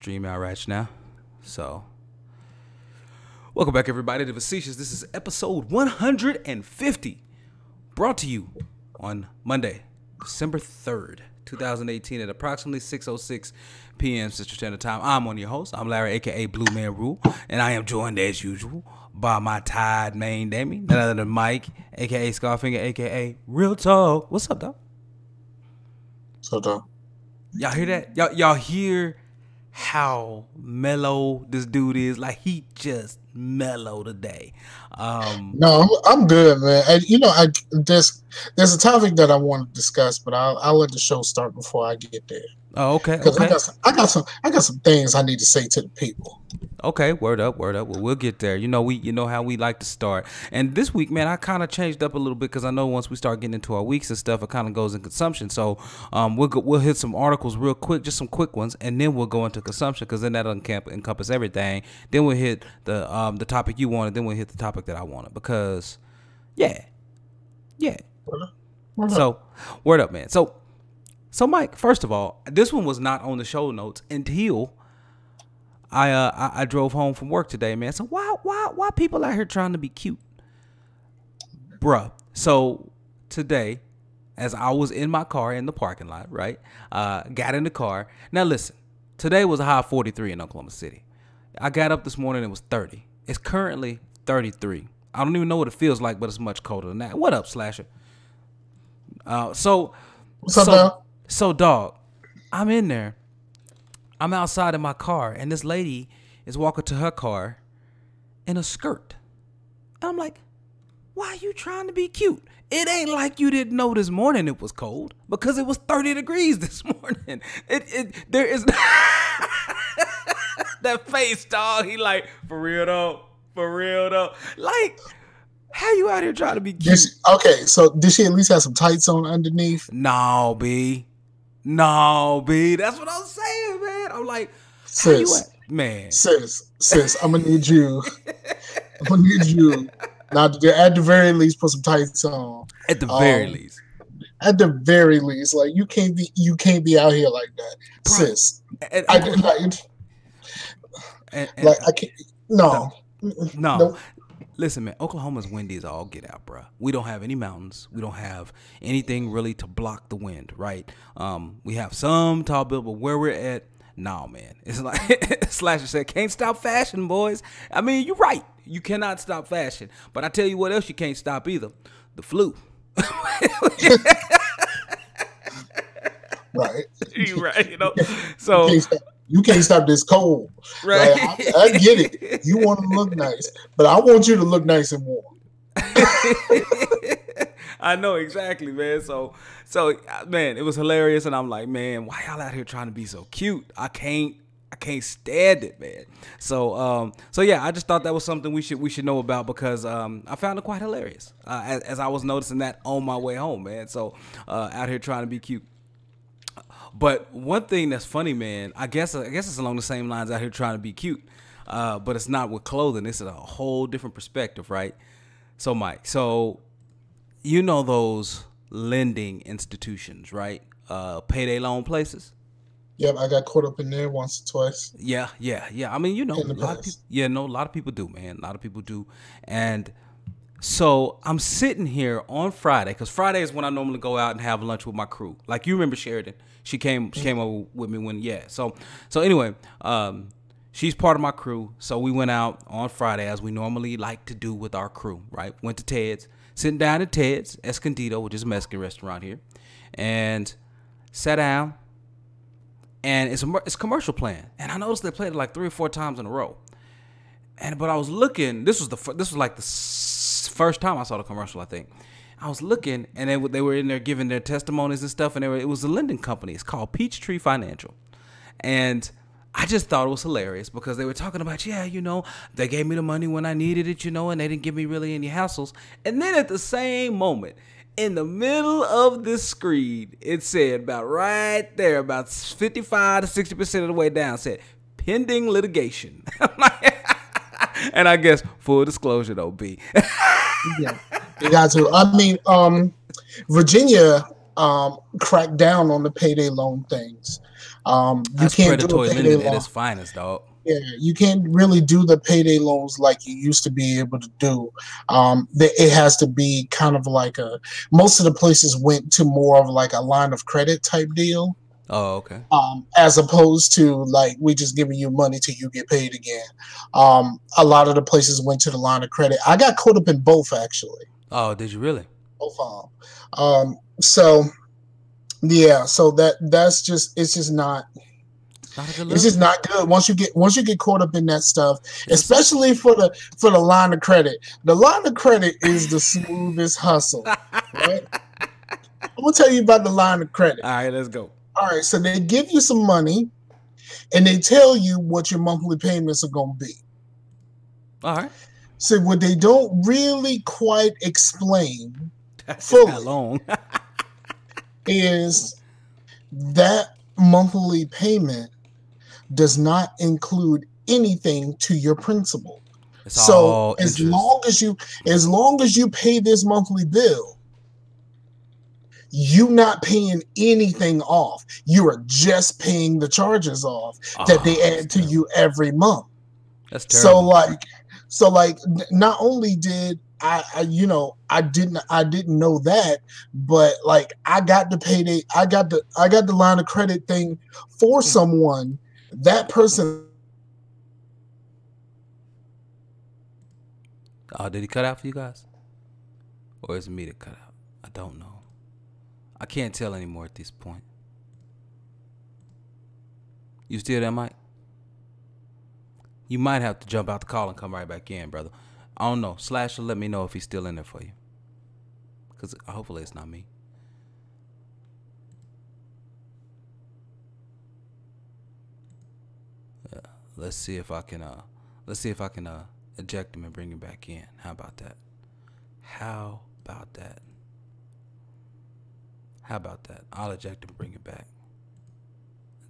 Stream out right now. So, welcome back, everybody, to Facetious. This is episode 150, brought to you on Monday, December 3rd, 2018, at approximately 6:06 p.m. Central Standard Time. I'm on your host. I'm Larry, aka Blue Man Rule, and I am joined as usual by my tied main Damien, none other than Mike, aka Scarfinger, aka Real Talk. What's up, dog? So dog. Y'all hear that? Y'all hear how mellow this dude is? Like, he just mellow today. No, I'm good, man. And there's a topic that I want to discuss, but I'll let the show start before I get there. Oh, okay. Because Okay. I got some things I need to say to the people. Okay, word up. Well, we'll get there. You know how we like to start. And this week, man, I kind of changed up a little bit because I know once we start getting into our weeks and stuff, it kind of goes in consumption. So we'll hit some articles real quick, just some quick ones, and then we'll go into consumption because then that'll encompass everything. Then we'll hit the topic you wanted. Then we'll hit the topic that I wanted because, yeah. So, word up, man. So Mike, first of all, this one was not on the show notes until I drove home from work today, man. So why people out here trying to be cute, bruh? So today, as I was in my car in the parking lot, right? Got in the car. Now listen, today was a high of 43 in Oklahoma City. I got up this morning, it was 30. It's currently 33. I don't even know what it feels like, but it's much colder than that. What up, Slasher? What's up, dog? So, dog, I'm in there. I'm outside in my car, and this lady is walking to her car in a skirt. And I'm like, why are you trying to be cute? It ain't like you didn't know this morning it was cold, because it was 30 degrees this morning. There is that face, dog. He like, for real though. Like, how you out here trying to be cute? So did she at least have some tights on underneath? No, B. That's what I'm saying, man. I'm like, sis, man. Sis, I'm gonna need you. Now, at the very least, put some tights on. At the very least. At the very least, like you can't be out here like that, bro, sis. I can't. No. Listen, man, Oklahoma's windy as all get out, bro. We don't have any mountains. We don't have anything really to block the wind, right? We have some tall build, but where we're at, nah, man. It's like Slasher said, can't stop fashion, boys. I mean, you're right. You cannot stop fashion. But I tell you what else you can't stop either. The flu. Right. You're right, you know. So you can't stop this cold. Right. Like, I get it. You want to look nice, but I want you to look nice and warm. I know exactly, man. So man, it was hilarious, and I'm like, man, why y'all out here trying to be so cute? I can't stand it, man. So yeah, I just thought that was something we should know about because I found it quite hilarious as I was noticing that on my way home, man. So out here trying to be cute. But one thing that's funny, man, I guess it's along the same lines out here trying to be cute, but it's not with clothing. It's a whole different perspective, right? So, Mike, you know those lending institutions, right? Payday loan places. Yep, I got caught up in there once or twice. Yeah. I mean, a lot of people do, man. A lot of people do, and so I'm sitting here on Friday because Friday is when I normally go out and have lunch with my crew. Like, you remember Sheridan? She came over with me when So anyway, she's part of my crew. So we went out on Friday as we normally like to do with our crew, right? Went to Ted's, sitting down at Ted's Escondido, which is a Mexican restaurant here, and sat down. And it's a commercial playing, and I noticed they played it like 3 or 4 times in a row. But I was looking. This was like the first time I saw the commercial, I think. I was looking, and they were in there giving their testimonies and stuff, and it was a lending company. It's called Peachtree Financial. And I just thought it was hilarious because they were talking about, they gave me the money when I needed it, and they didn't give me really any hassles. And then at the same moment, in the middle of this screen, it said about 55 to 60% of the way down, said, pending litigation. And I guess full disclosure though, B. Yeah, you got to. I mean, Virginia cracked down on the payday loan things. You That's can't do a predatory payday lending at loan. its finest, dog. Yeah, you can't really do the payday loans like you used to be able to do. It has to be kind of like most of the places went to more of like a line of credit type deal. Oh, okay. As opposed to like we just giving you money till you get paid again. A lot of the places went to the line of credit. I got caught up in both actually. Oh, did you really? Both of them. So yeah, so that's just it's just not It's not a good it's look. just not good once you get caught up in that stuff, It's a cycle. especially for the line of credit. The line of credit is the smoothest hustle, right? I'm gonna tell you about the line of credit. All right, let's go. All right, so they give you some money and they tell you what your monthly payments are gonna be. All right. So what they don't really quite explain It's how fully long? is that monthly payment does not include anything to your principal. It's So all interest. as long as you pay this monthly bill, you're not paying anything off. You are just paying the charges off that they Oh, that's add to terrible. you every month. That's So terrible. like so like not only did I didn't know that, but like I got the payday, I got the line of credit thing for someone. That person Oh, did he cut out for you guys? Or is it me that cut out? I don't know. I can't tell anymore at this point. You still there, Mike? You might have to jump out the call and come right back in, brother. I don't know. Slash will let me know if he's still in there for you. Because hopefully it's not me. Let's see if I can eject him and bring him back in. How about that? How about that? How about that? I'll eject him and bring him back.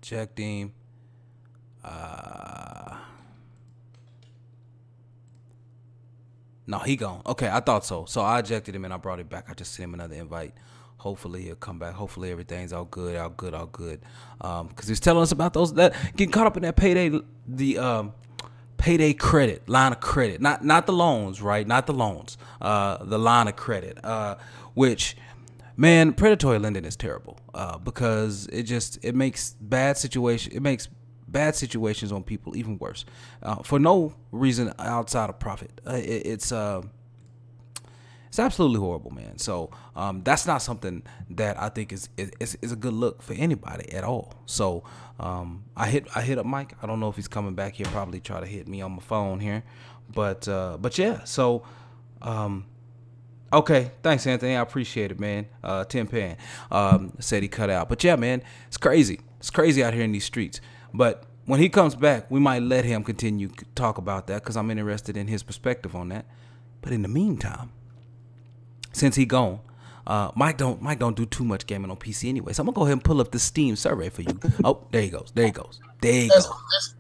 Eject him. No, he gone. Okay, I thought so. So I ejected him and I brought him back. I just sent him another invite. Hopefully he'll come back. Hopefully everything's all good, all good, all good. Because he's telling us about those that getting caught up in that payday, the payday credit, line of credit, not the loans, right? Not the loans, the line of credit, which, man, predatory lending is terrible because it makes bad situations on people even worse for no reason outside of profit. It's absolutely horrible, man. So that's not something that I think is a good look for anybody at all. So I hit up Mike. I don't know if he's coming back here. Probably try to hit me on my phone here, but yeah. So okay, thanks, Anthony. I appreciate it, man. Tim Pan said he cut out, but yeah, man, it's crazy. It's crazy out here in these streets. But when he comes back, we might let him continue to talk about that because I'm interested in his perspective on that. But in the meantime, since he gone, Mike don't do too much gaming on PC anyway. So I'm gonna go ahead and pull up the Steam survey for you. Oh, there he goes. There he goes. There he goes.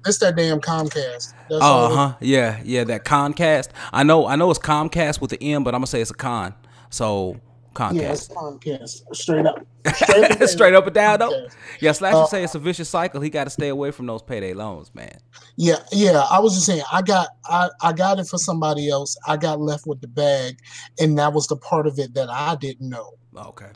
that's that damn Comcast. That's all. Yeah. That Comcast. I know it's Comcast with the M, but I'm gonna say it's a con. So Yeah, it's Comcast. Comcast. Straight up. Straight up and down though. Comcast. Yeah, Slash Uh, would say it's a vicious cycle. He got to stay away from those payday loans, man. yeah. I was just saying, I got it for somebody else. I got left with the bag, and that was the part of it that I didn't know Okay.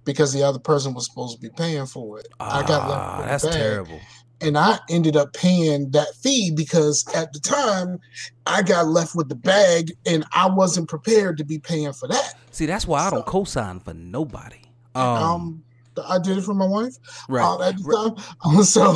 because the other person was supposed to be paying for it. I got left with That's the bag, terrible. and I ended up paying that fee because at the time I got left with the bag, and I wasn't prepared to be paying for that. See, that's why I don't So, co-sign for nobody. I did it for my wife Right. at the time. So,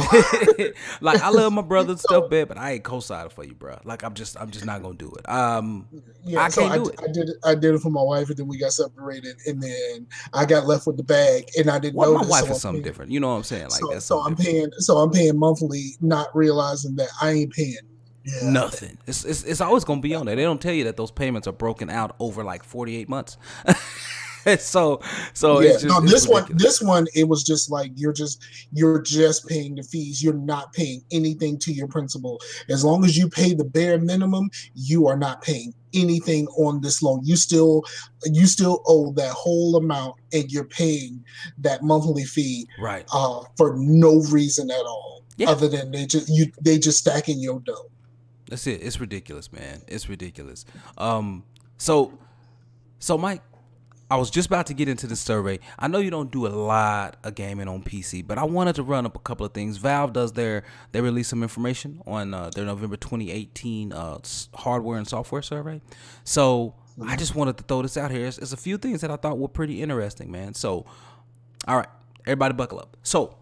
Like I love my brother and stuff, so bad, but I ain't co-signing for you, bro. Like I'm just not gonna do it. yeah, I so can't do it. I did it for my wife, and then we got separated, and then I got left with the bag, and I didn't Well, my notice. wife So is something different. You know what I'm saying? Like that's so something different. I'm paying monthly, not realizing that I ain't paying. Yeah, Nothing. It's always gonna be on there. They don't tell you that those payments are broken out over like 48 months. so Yeah, it's no, just it's ridiculous. this one, it was just like you're just paying the fees. You're not paying anything to your principal. As long as you pay the bare minimum, you are not paying anything on this loan. You still owe that whole amount, and you're paying that monthly fee Right. for no reason at all, Yeah. other than they just stacking your dough. That's it. It's ridiculous, man. It's ridiculous. So Mike, I was just about to get into the survey. I know you don't do a lot of gaming on PC, but I wanted to run up a couple of things. Valve they release some information on their November 2018 hardware and software survey. So I just wanted to throw this out here. It's a few things that I thought were pretty interesting, man. So, all right, everybody buckle up. So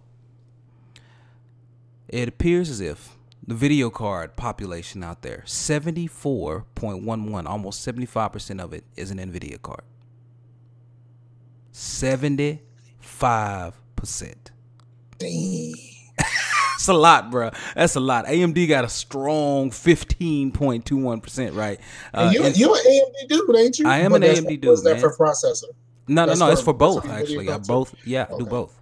it appears as if the video card population out there, 74.11, almost 75% of it is an NVIDIA card. 75%. Dang. That's a lot, bro. That's a lot. AMD got a strong 15.21%, right? You're an AMD dude, ain't you? I am an AMD dude, What's that man. for processor? No, it's for both, actually. I both, I do both.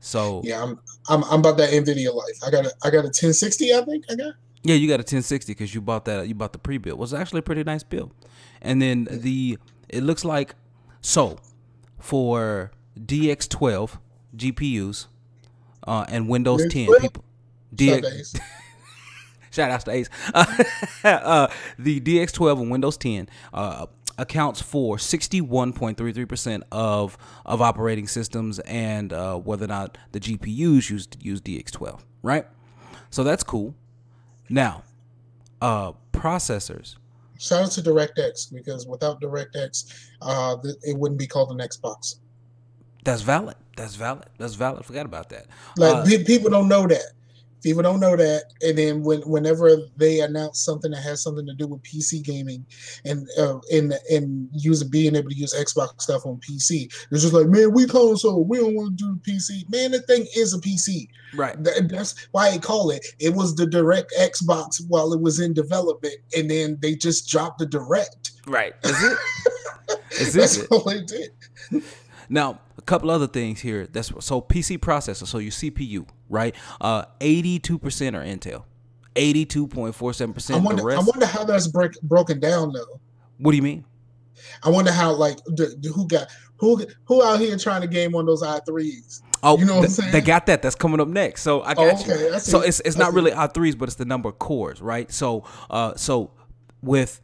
So yeah, I'm about that NVIDIA life. I got a 1060, I think I got. Yeah, you got a 1060 because you bought the pre-build. It was actually a pretty nice build. And then it looks like, so for DX12 GPUs and Windows 10 people, shout out to Ace. The DX12 and Windows 10 accounts for 61.33% of operating systems, and whether or not the GPUs use DX12, right? So that's cool. Now, processors. Shout out to DirectX, because without DirectX, it wouldn't be called an Xbox. That's valid. Forgot about that. Like people don't know that. People don't know that, and then whenever they announce something that has something to do with PC gaming, and being able to use Xbox stuff on PC, it's just like, man, we console, we don't want to do the PC. Man, the thing is a PC, right? That's why I call it. It was the Direct Xbox while it was in development, and then they just dropped the Direct. Right? Is it? That's all they did. Now, a couple other things here. So PC processor, so your CPU, right? 82% are Intel, 82.47%. I wonder how that's broken down though. What do you mean? I wonder how, like, who out here trying to game on those i3s? Oh, you know what I'm saying? They got that. That's coming up next. So I got you. So it's not really i3s, but it's the number of cores, right? So with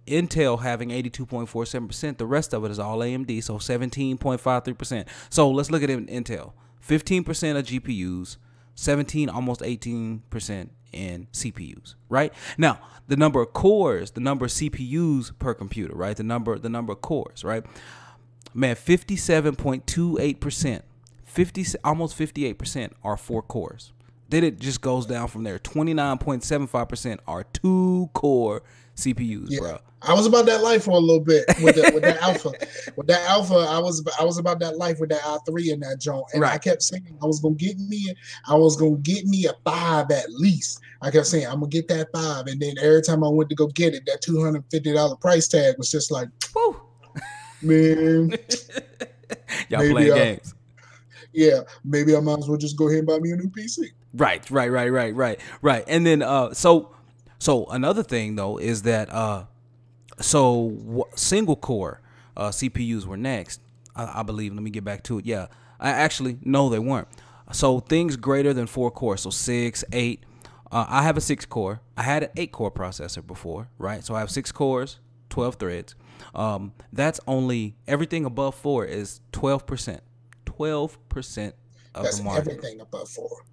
Intel having 82.47%, the rest of it is all AMD, so 17.53%. So let's look at Intel. 15% of GPUs, 17, almost 18% in CPUs, right? Now, the number of cores, the number of CPUs per computer, right? The number of cores, right? Man, 57.28%, almost 58% are 4 cores. Then it just goes down from there. 29.75% are 2-core CPUs, bro. I was about that life for a little bit with that alpha. With that alpha, I was about that life with that i3 in that joint, and I kept saying I was gonna get me a 5 at least. I kept saying I'm gonna get that 5, and then every time I went to go get it, that $250 price tag was just like, whew, man. Y'all playing games. Yeah, maybe I might as well just go ahead and buy me a new PC. Right. And then so another thing though is that single core CPUs were next, I believe. Let me get back to it. Yeah, no, they weren't. So things greater than 4 cores, so 6, 8. I have a 6 core. I had an 8 core processor before, right? So I have 6 cores, 12 threads. That's only, everything above 4 is 12%. 12% of the market. That's everything above 4.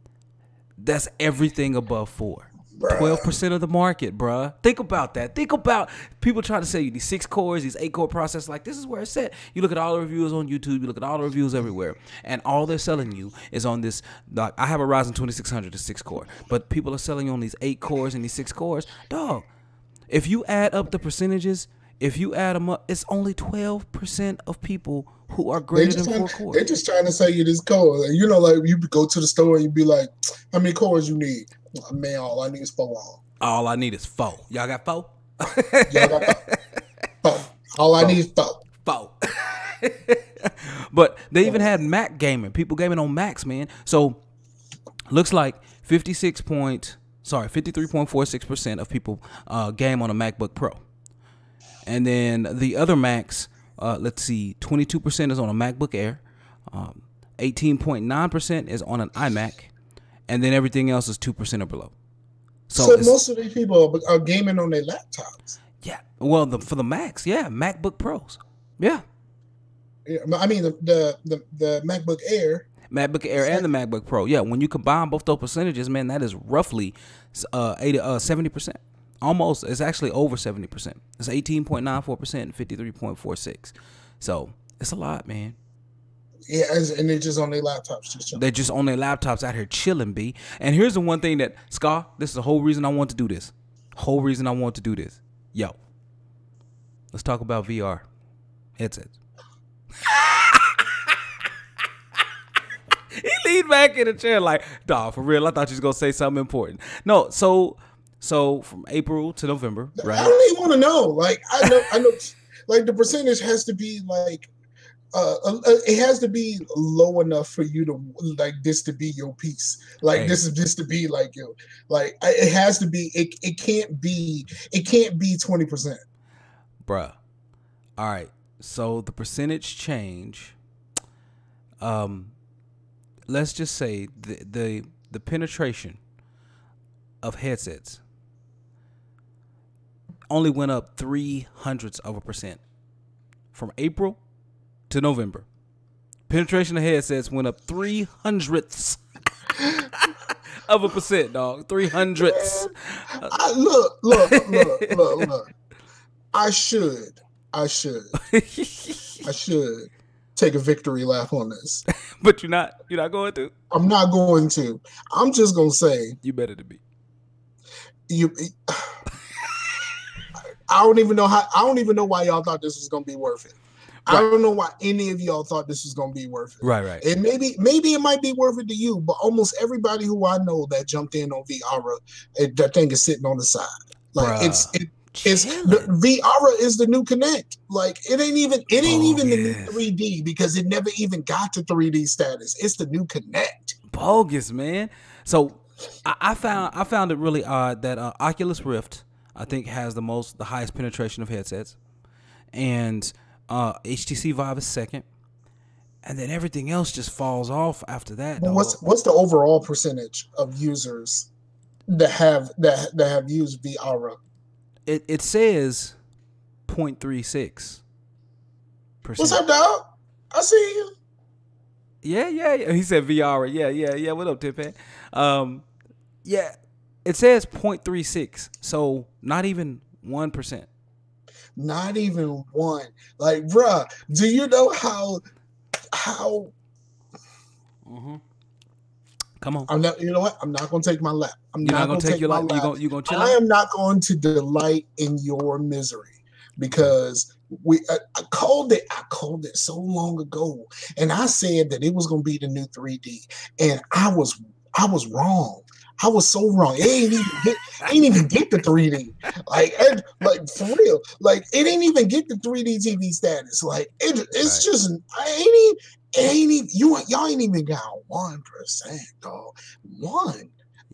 That's everything above 4. 12% of the market, bruh. Think about that. Think about people trying to sell you these 6 cores, these 8 core processors. Like, this is where it's at. You look at all the reviews on YouTube. You look at all the reviews everywhere, and all they're selling you is on this. Like, I have a Ryzen 2600 to 6 core, but people are selling you on these 8 cores and these 6 cores. Dog, if you add up the percentages, if you add them up, it's only 12% of people who are greater than 4 cores. They're just trying to sell you this core. You know, like, you go to the store and you be like, how many cores you need? Man, all I need is 4. All I need is 4. Y'all got 4? Y'all got 4. All I need is 4. 4. But they even had Mac gaming, people gaming on Macs, man. So looks like 53.46% of people game on a MacBook Pro. And then the other Macs, let's see, 22% is on a MacBook Air, 18.9% is on an iMac, and then everything else is 2% or below. So most of these people are gaming on their laptops. Yeah, well, for the Macs, yeah, MacBook Pros, yeah. I mean the MacBook Air. MacBook Air and the MacBook Pro. Yeah, when you combine both those percentages, man, that is roughly 70%. Almost, it's actually over 70%. It's 18.94% and 53.46. So it's a lot, man. Yeah, and they're just on their laptops. They're just on their laptops out here chilling, B. And here's the one thing that, Scar, this is the whole reason I want to do this. Yo, let's talk about VR headsets. He leaned back in the chair like, dawg, for real, I thought you was going to say something important. No, so from April to November, right? I don't even want to know. Like, I know, like, the percentage has to be, like, it has to be low enough for you to, like, this to be your piece. Like, hey. This is just to be, like, yo. Like, it has to be, it can't be 20%. Bruh. All right. So, the percentage change, let's just say the penetration of headsets only went up 0.03% from April to November. Penetration of headsets went up 0.03%, dog. 0.03. Look. I should take a victory lap on this. But you're not going to? I'm not going to. I'm just going to say. You better to be. I don't even know why y'all thought this was going to be worth it. Right. I don't know why any of y'all thought this was going to be worth it. Right. And maybe it might be worth it to you, but almost everybody who I know that jumped in on VR, that thing is sitting on the side. Like, it's the VR is the new Kinect. Like, it ain't even the new 3D, because it never even got to 3D status. It's the new Kinect. Bogus, man. So I found it really odd that Oculus Rift, I think, has the highest penetration of headsets, and HTC Vive is second, and then everything else just falls off after that. Well, what's the overall percentage of users that have used VR? It says 0.36%. What's up, dog? I see you. Yeah. He said VR. Yeah. What up, Tip? Yeah. It says 0.36, so not even 1%. Not even one. Like, bruh, do you know how? Mm-hmm. Come on. You know what? I'm not going to take my lap. You're not going to take your lap. You're going to chill out? I am not going to delight in your misery, because I called it so long ago, and I said that it was going to be the new 3D, and I was wrong. I was so wrong. It ain't even get the 3D. Like for real. Like, it ain't even get the 3D TV status. Like, it's right. Just y'all ain't even got 1%, dog. One. Yeah.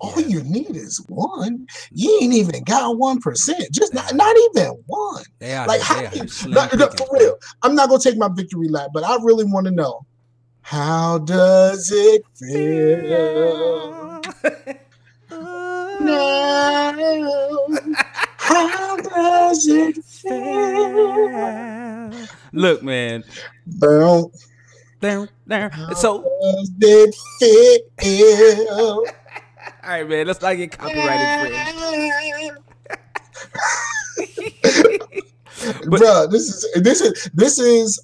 All you need is one. You ain't even got 1%. Just not even one. Like, for real. I'm not gonna take my victory lap, but I really want to know, how does it feel? Now, how does it feel? Look, man. Down. So does it feel? All right, man. Let's not get copyrighted. Bro, this is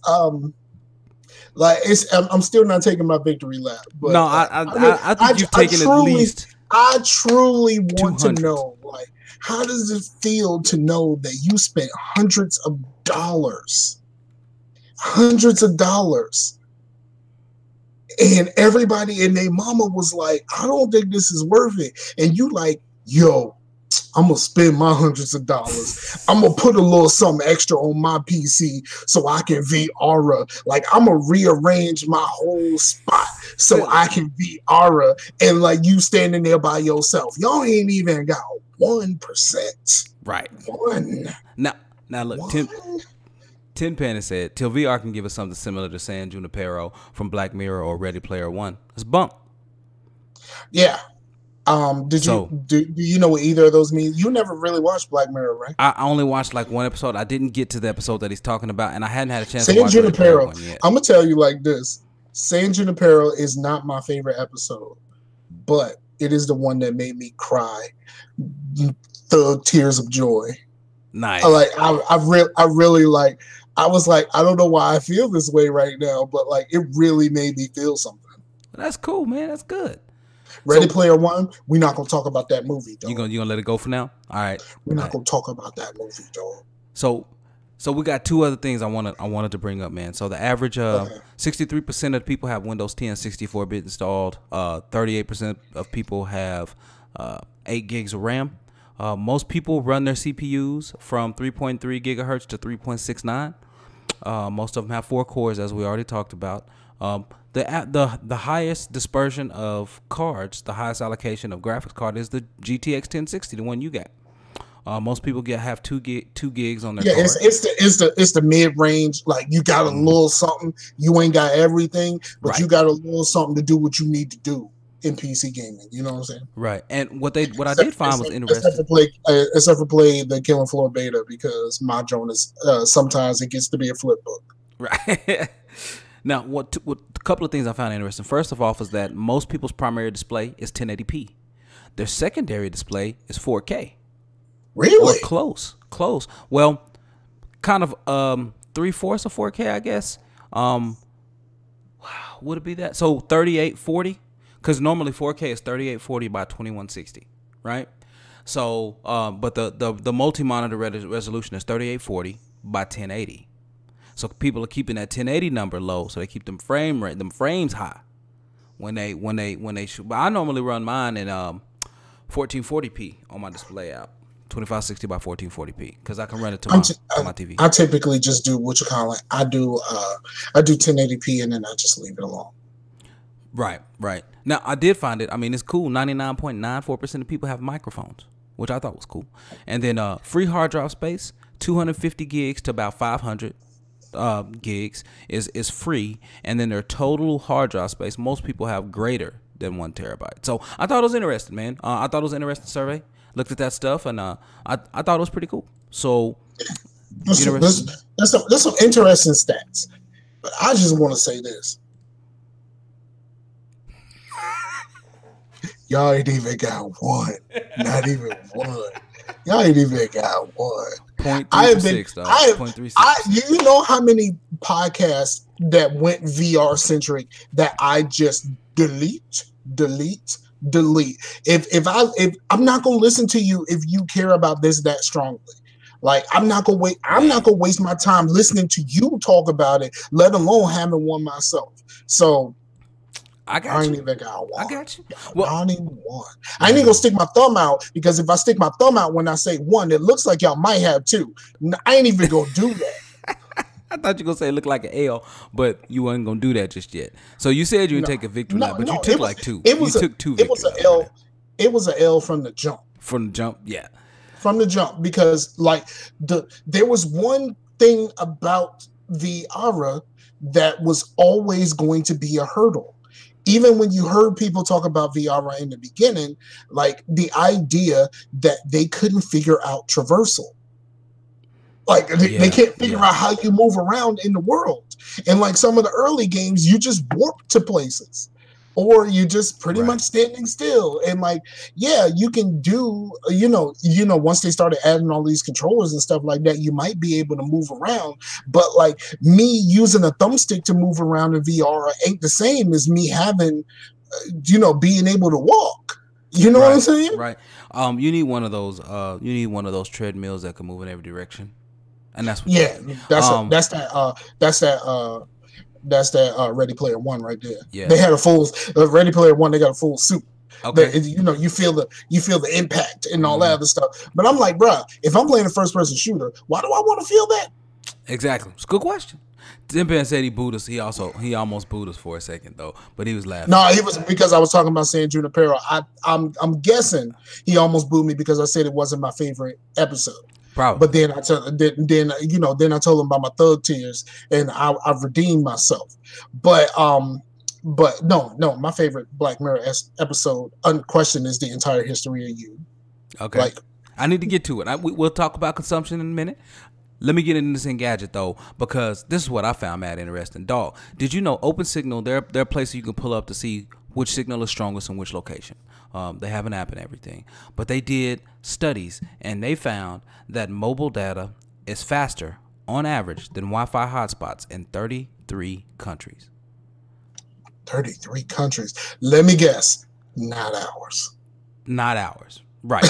like, I'm still not taking my victory lap. But no, I think you've taken at least. I truly want to know, like, how does it feel to know that you spent hundreds of dollars, and everybody and their mama was like, I don't think this is worth it, and you like, yo, I'm gonna spend my hundreds of dollars. I'm gonna put a little something extra on my PC so I can VR. Like I'm gonna rearrange my whole spot so I can VR. And like you standing there by yourself, y'all ain't even got 1%. Right. One. Now look, Tin Pan has said, till VR can give us something similar to San Junipero from Black Mirror or Ready Player One. It's bump. Yeah. Do you know what either of those mean? You never really watched Black Mirror, right? I only watched like one episode. I didn't get to the episode that he's talking about, and I hadn't had a chance San to watch Junipero. One yet. I'm gonna tell you like this: San Junipero is not my favorite episode, but it is the one that made me cry, the tears of joy. Nice. I really like. I was like, I don't know why I feel this way right now, but like it really made me feel something. That's cool, man. That's good. Ready Player One, we're not gonna talk about that movie, dog. You gonna let it go for now? All right. We're not gonna talk about that movie, dog. So we got two other things I wanted to bring up, man. So the average 63% of the people have Windows 10 64-bit installed. 38% of people have 8 gigs of RAM. Most people run their CPUs from 3.3 gigahertz to 3.69. Most of them have 4 cores, as we already talked about. The highest dispersion of cards, the highest allocation of graphics card is the GTX 1060, the one you got. Most people have 2 gigs on their card. It's the mid range. Like you got a little something. You ain't got everything, but you got a little something to do what you need to do in PC gaming. You know what I'm saying? Right. And what I did find was interesting. Except for play the Killing Floor beta, because my drone is sometimes it gets to be a flip book. Right. Now, what a couple of things I found interesting. First of all, is that most people's primary display is 1080p. Their secondary display is 4K. Really? Or close. Well, kind of 3/4 of 4K, I guess. Would it be that? So 3840, because normally 4K is 3840 by 2160, right? So, but the multi-monitor resolution is 3840 by 1080. So people are keeping that 1080 number low, so they keep them frames high when they shoot. But I normally run mine in 1440p on my display app, 2560 by 1440p, because I can run it to my TV. I typically just do what you call it. I do 1080p and then I just leave it alone. Right. Now I did find it. I mean, it's cool. 99.94% of people have microphones, which I thought was cool. And then free hard drive space, 250 gigs to about 500. Gigs is free, and then their total hard drive space, most people have greater than 1 terabyte. So I thought it was interesting, man. I thought it was an interesting survey. Looked at that stuff, and I thought it was pretty cool. So there's some interesting stats, but I just want to say this: y'all ain't even got one, not even one. Y'all ain't even got one. 0.36. You know how many podcasts that went VR centric that I just delete. If I'm not gonna listen to you if you care about this that strongly. Like I'm not gonna waste my time listening to you talk about it, let alone having one myself. So I ain't even got one. I got you. Well, I ain't even one. I ain't even gonna stick my thumb out, because if I stick my thumb out when I say one, it looks like y'all might have 2. I ain't even gonna do that. I thought you were gonna say it looked like an L, but you wasn't gonna do that just yet. So you said you would take a victory lap, but you took like 2. You took 2 victory laps. It was an L from the jump. From the jump, yeah. From the jump, because like there was one thing about the Aura that was always going to be a hurdle. Even when you heard people talk about VR in the beginning, like the idea that they couldn't figure out traversal. Like they can't figure out how you move around in the world. And like some of the early games, you just warp to places, or you just pretty much standing still. And like, yeah, you can do, once they started adding all these controllers and stuff like that, you might be able to move around. But like me using a thumbstick to move around in VR ain't the same as me having, being able to walk. You know what I'm saying? Right. You need one of those. You need one of those treadmills that can move in every direction. And that's what that's that Ready Player One right there. Yeah. They had a full Ready Player One. They got a full suit. Okay. You feel the impact and all that other stuff. But I'm like, bruh, if I'm playing a first person shooter, why do I want to feel that? Exactly. It's a good question. Timpan said he booed us. He almost booed us for a second though, but he was laughing. No, it was because I was talking about San Junipero. I'm guessing he almost booed me because I said it wasn't my favorite episode. Probably. But then then I told him about my thug tears, and I've redeemed myself. But no, my favorite Black Mirror episode, unquestioned, is The Entire History of You. Okay. Like, I need to get to it. We'll talk about consumption in a minute. Let me get into this Engadget though, because this is what I found mad interesting. Dog, did you know Open Signal, they're a place you can pull up to see which signal is strongest in which location. They have an app and everything. But they did studies, and they found that mobile data is faster, on average, than Wi-Fi hotspots in 33 countries. 33 countries. Let me guess. Not ours. Not ours. Right.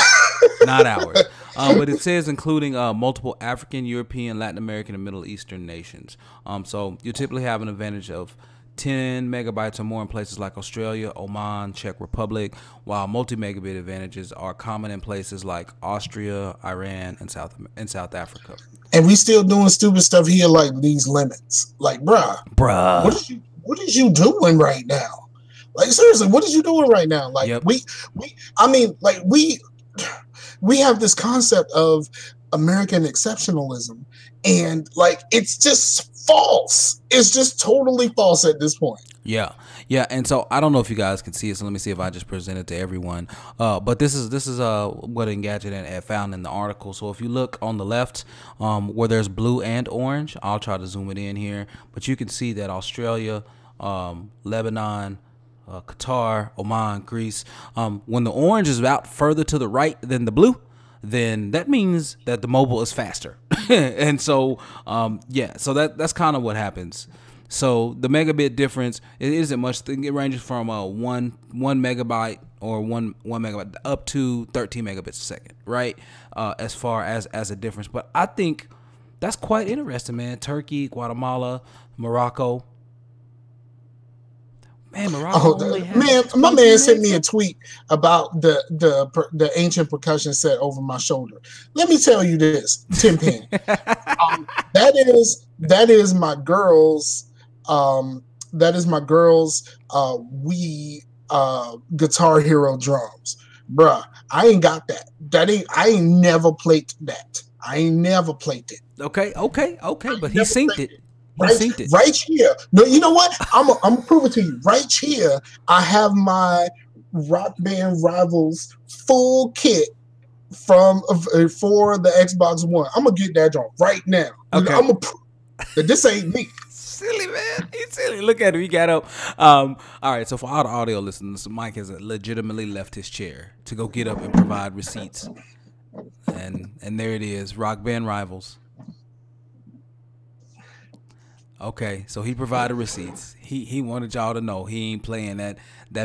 Not ours. But it says including multiple African, European, Latin American, and Middle Eastern nations. So you typically have an advantage of 10 megabytes or more in places like Australia, Oman, Czech Republic, while multi-megabit advantages are common in places like Austria, Iran, and South Africa. And we still doing stupid stuff here like these limits. Like, bruh. What is you doing right now? Like, seriously, what is you doing right now? Like, yep. we have this concept of American exceptionalism, and like, it's just false. It's just totally false at this point. Yeah. And so I don't know if you guys can see it. So let me see if I just present it to everyone. But this is what Engadget had found in the article. So if you look on the left, where there's blue and orange, I'll try to zoom it in here. But you can see that Australia, Lebanon, Qatar, Oman, Greece. When the orange is out further to the right than the blue, then that means that the mobile is faster. And so, so that's kind of what happens. So the megabit difference, it isn't much. It ranges from one megabyte or one megabyte up to 13 megabits a second, right? As far as a difference. But I think that's quite interesting, man. Turkey, Guatemala, Morocco. Man, my man sent me a tweet about the ancient percussion set over my shoulder. Let me tell you this, Timpan. That is my girl's. That is my girl's Guitar Hero drums, bruh. I ain't got that. I ain't never played that. I ain't never played it. Okay, but he synced it. Right here. No, you know what? I'm gonna prove it to you. Right here, I have my Rock Band Rivals full kit for the Xbox One. I'm gonna get that drum right now. Okay. I'm gonna prove that this ain't me. Silly, man. He's silly. Look at him. He got up. All right. So for all the audio listeners, Mike has legitimately left his chair to go get up and provide receipts. And there it is. Rock Band Rivals. Okay, so he provided receipts. He wanted y'all to know he ain't playing that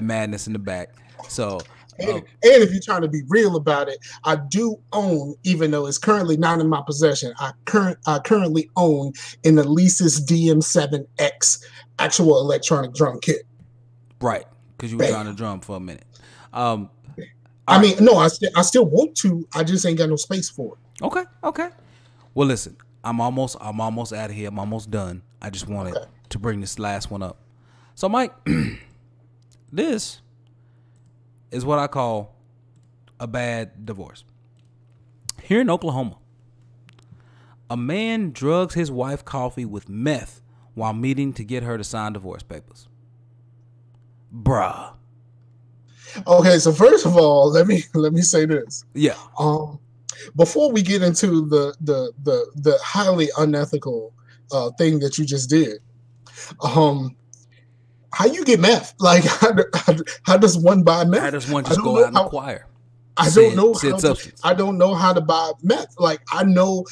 madness in the back. So, and if you're trying to be real about it, I do own, even though it's currently not in my possession, I currently own an Alesis DM7X actual electronic drum kit. Right, because you were trying to drum for a minute. I still want to. I just ain't got no space for it. Okay. Well, listen. I'm almost out of here. I'm almost done. I just wanted to bring this last one up. So, Mike, this is what I call a bad divorce. Here in Oklahoma, a man drugs his wife coffee with meth while meeting to get her to sign divorce papers. Bruh. Okay, so first of all, let me say this. Yeah. Before we get into the highly unethical thing that you just did, how you get meth? Like, how does one buy meth? How does one just go out and acquire? I don't know how to buy meth. Like, I know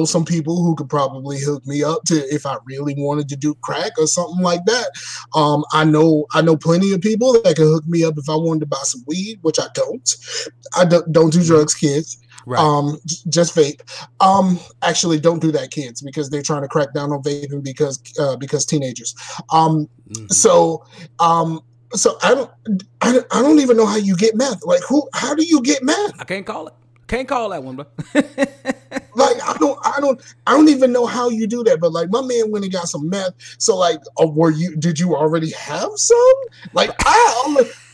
some people who could probably hook me up to if I really wanted to do crack or something like that. I know plenty of people that can hook me up if I wanted to buy some weed, which I don't. I don't do drugs, kids. Right. Just vape. Actually, don't do that, kids, because they're trying to crack down on vaping because teenagers. So I don't even know how you get meth. Like how do you get meth? I can't call it. Can't call that one, bro. Like I don't even know how you do that. But like my man went and got some meth. So like, did you already have some? Like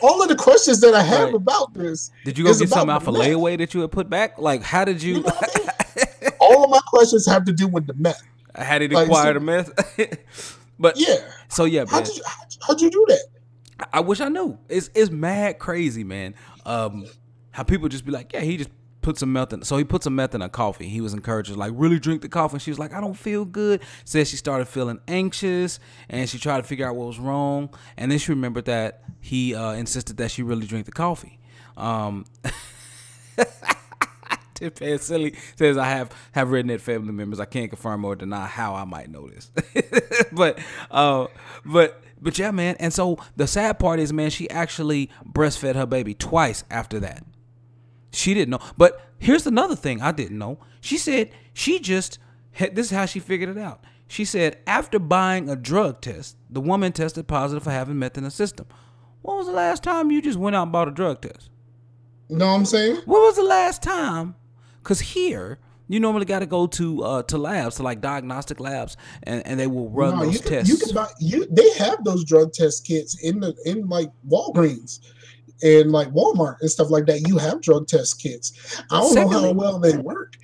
all of the questions that I have about this. Did you go get something out for layaway that you had put back? Like how did you? All of my questions have to do with the meth. How did he acquire the meth? But yeah. So yeah, man. How'd you do that? I wish I knew. It's mad crazy, man. How people just be like, yeah, he just put some meth in. So he put some meth in her coffee. He was encouraged to like really drink the coffee. And she was like, I don't feel good. Said she started feeling anxious and she tried to figure out what was wrong. And then she remembered that he insisted that she really drink the coffee. Tiffany Silly says I have redneck family members. I can't confirm or deny how I might know this. But yeah, man. And so the sad part is, man, she actually breastfed her baby twice after that. She didn't know. But here's another thing I didn't know. She said this is how she figured it out. She said after buying a drug test, the woman tested positive for having meth in her system. When was the last time you just went out and bought a drug test? Know what I'm saying? When was the last time? Because here, you normally got to go to labs, to like diagnostic labs, and they will run those tests. You can buy, they have those drug test kits in like Walgreens and like Walmart and stuff like that. You have drug test kits. I don't know how well they work.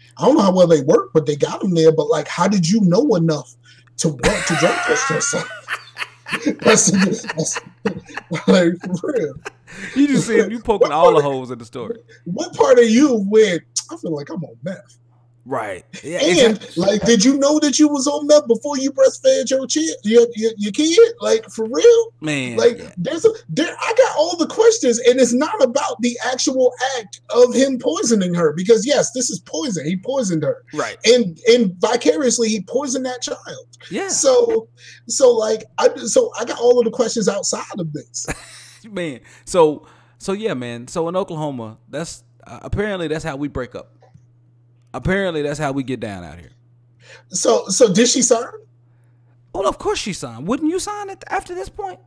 But they got them there. But like, how did you know enough to want to drug test yourself? that's like for real. You just said you poking all the holes in the story. What part of you went, I feel like I'm on meth? Right. Yeah, and exactly. Like, did you know that you was on meth before you breastfed your kid? Like, for real? Man. Like, I got all the questions, and it's not about the actual act of him poisoning her, because yes, this is poison. He poisoned her. Right. And vicariously he poisoned that child. Yeah. So I got all of the questions outside of this. Man. So yeah, man. So in Oklahoma, that's apparently that's how we break up. Apparently, that's how we get down out here. So did she sign? Well, of course she signed. Wouldn't you sign it after this point?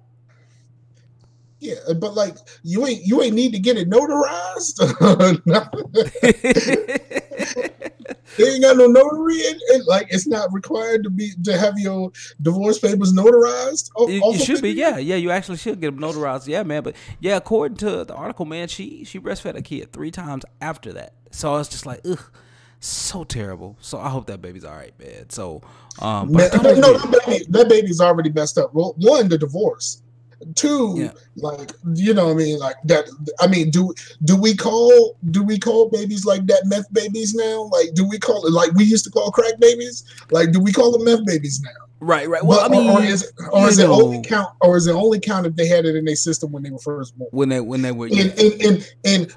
Yeah, but like you ain't need to get it notarized. They ain't got no notary, and like it's not required to have your divorce papers notarized. It should be, yeah. You actually should get them notarized, yeah, man. But yeah, according to the article, man, she breastfed a kid 3 times after that. So I was just like, ugh. So terrible. So I hope that baby's all right, man. So, that baby's already messed up. Well, 1, the divorce. 2, like, you know what I mean, like that. I mean, do we call babies like that meth babies now? Like, do we call it like we used to call crack babies? Like, do we call them meth babies now? Right. Well, but, I mean, or is it only count if they had it in their system when they were first born? When they were,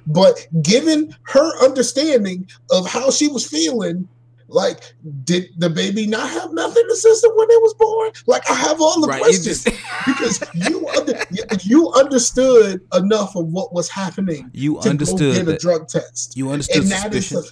but given her understanding of how she was feeling, like, did the baby not have meth in the system when it was born? Like, I have all the questions because you understood enough of what was happening. You understood go get a drug test. You understood suspicion.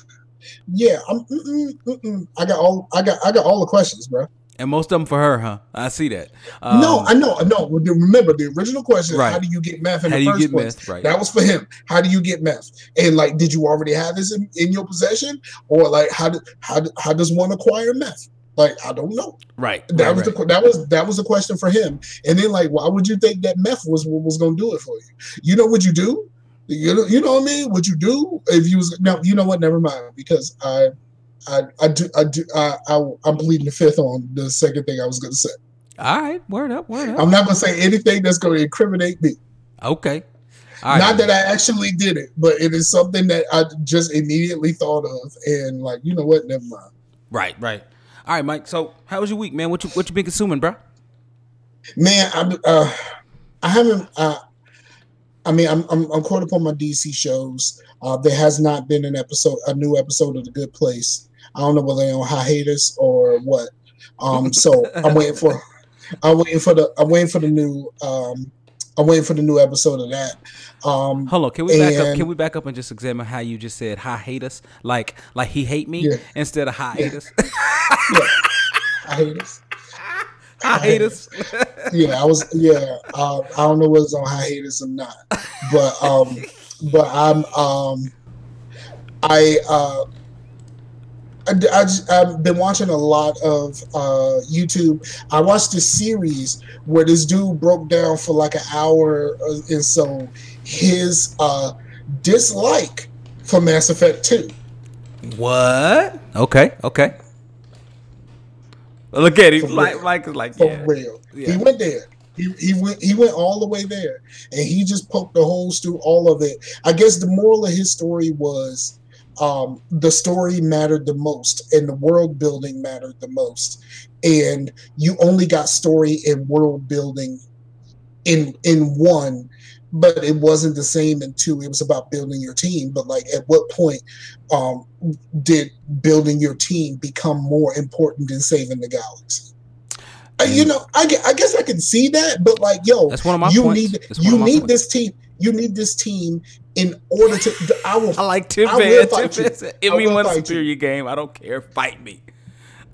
I got all the questions, bro. And most of them for her, huh? I see that. No, I know. Remember, the original question, how do you get meth in the first place? Right. That was for him. How do you get meth? And like, did you already have this in your possession? Or like, how does one acquire meth? Like, I don't know. Right. That was the question for him. And then like, why would you think that meth was what was going to do it for you? You know what you do? You know what I mean? What you do if you was no? You know what? Never mind, because I'm pleading the fifth on the second thing I was going to say. All right, word up. I'm not going to say anything that's going to incriminate me. Okay. All right, not that I actually did it, but it is something that I just immediately thought of, and like, you know what? Never mind. Right. All right, Mike. So, how was your week, man? What you been consuming, bro? Man, I haven't. I mean, I'm caught up on my DC shows. There has not been a new episode of The Good Place. I don't know whether they're on hiatus or what. So I'm waiting for the new episode of that. Hold on, can we back up? Can we back up and just examine how you just said hiatus, like he hate me instead of hiatus? Yeah. Hiatus. Yeah, I was. Yeah, I don't know whether it's on hiatus or not, but but I I've been watching a lot of YouTube. I watched a series where this dude broke down for like an hour and so his dislike for Mass Effect 2. What? Okay, okay. Look at him. For real. Like, like, For yeah, real. He yeah. went there. He went all the way there, and he just poked the holes through all of it. I guess the moral of his story was the story mattered the most, and the world building mattered the most. And you only got story and world building in one, but it wasn't the same in two. It was about building your team. But like, at what point um, did building your team become more important than saving the galaxy? You know, I guess I can see that, but like, yo, that's one of my you points. need this team. You need this team in order to. I like Tim Pan. If we won a superior game, I don't care. Fight me.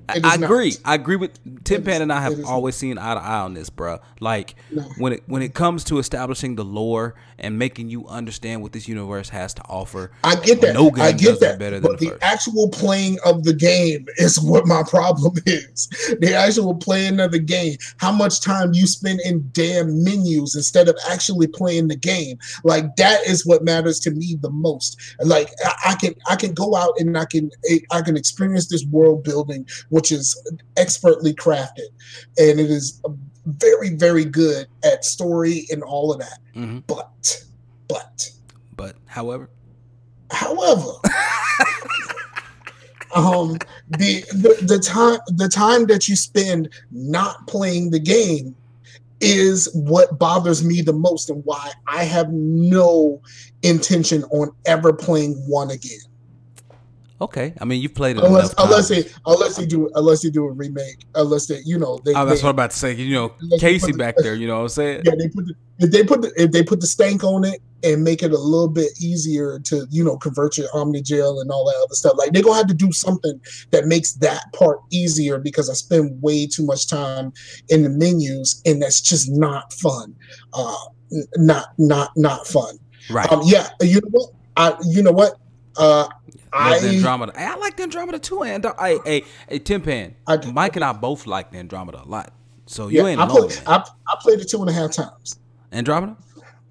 I agree. I agree with Tim Pan, and I have always seen eye to eye on this, bro. Like when it comes to establishing the lore and making you understand what this universe has to offer, I get that. No game does that better than but the actual playing of the game is what my problem is. The actual playing of the game. How much time you spend in damn menus instead of actually playing the game. Like, that is what matters to me the most. Like, I can go out and I can experience this world building, which is expertly crafted, and it is very, very good at story and all of that. Mm-hmm. But however, the time that you spend not playing the game is what bothers me the most, and why I have no intention on ever playing one again. Okay, I mean, you've played it unless they do a remake, unless they, you know, that's what I'm about to say. You know, Casey back there, you know what I'm saying? Yeah, if they put the stank on it and make it a little bit easier to, you know, convert your Omnigel and all that other stuff. Like, they're gonna have to do something that makes that part easier, because I spend way too much time in the menus, and that's just not fun. Not fun. Right. Yeah. You know what? I Andromeda. I like the Andromeda too, and hey, Tim Pan, Mike and I both like the Andromeda a lot. So you ain't alone. I played it 2.5 times. Andromeda?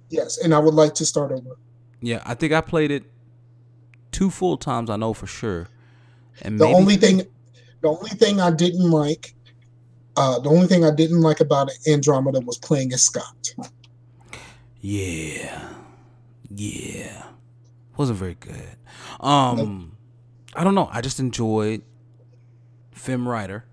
Yes, and I would like to start over. Yeah, I think I played it 2 full times. I know for sure. And the only thing I didn't like, about Andromeda was playing as Scott. Yeah, wasn't very good. I don't know. I just enjoyed Femme Rider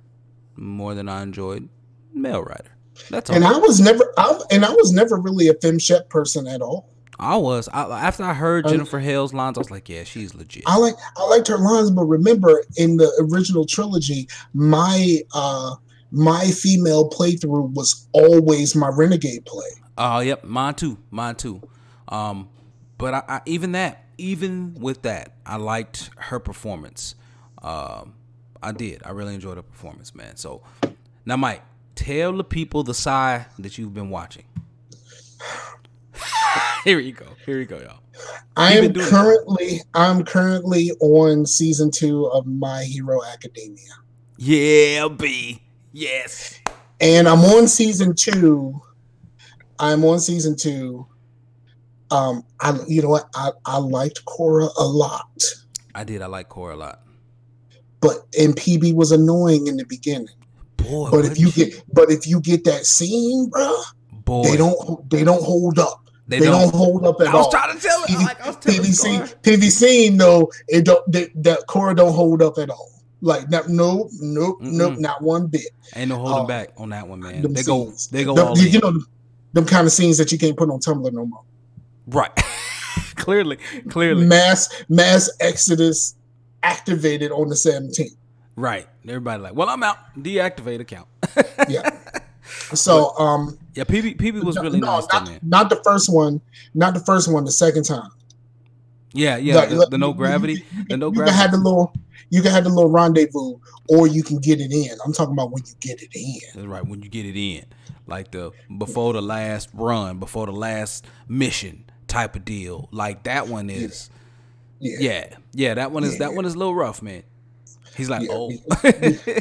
more than I enjoyed Male Rider. That's all. And I was never really a Femme Shep person at all. After I heard Jennifer Hale's lines, I was like, yeah, she's legit. I liked her lines, but remember, in the original trilogy, my female playthrough was always my Renegade play. Yep, mine too. But I even with that, I liked her performance. I did. I really enjoyed her performance, man. So now, Mike, tell the people the side that you've been watching. Here you go, y'all. I'm currently on season 2 of My Hero Academia. Yeah, B. Yes. And I'm on season 2. You know what? I liked Korra a lot. I did. I like Korra a lot. And PB was annoying in the beginning. Boy, but if you get that scene, bro, they don't hold up. They don't hold up at all. I was trying to tell it. PB scene though, that Korra don't hold up at all. Like, nope, not one bit. Ain't no holding back on that one, man. They go all in. You know, them kind of scenes that you can't put on Tumblr no more. Right. Clearly. Mass exodus activated on the 17th. Right. Everybody like, well, I'm out. Deactivate account. Yeah. So PB was really nice, man. Not the first one. Not the first one. The second time. Yeah, yeah. Like, The no gravity. The no you can have gravity. the little rendezvous, or you can get it in. I'm talking about when you get it in. That's right. When you get it in, like the before the last run, before the last mission type of deal. Like that one Yeah, is. yeah, Yeah, yeah. That yeah, one is a little rough, man. He's like, yeah, oh.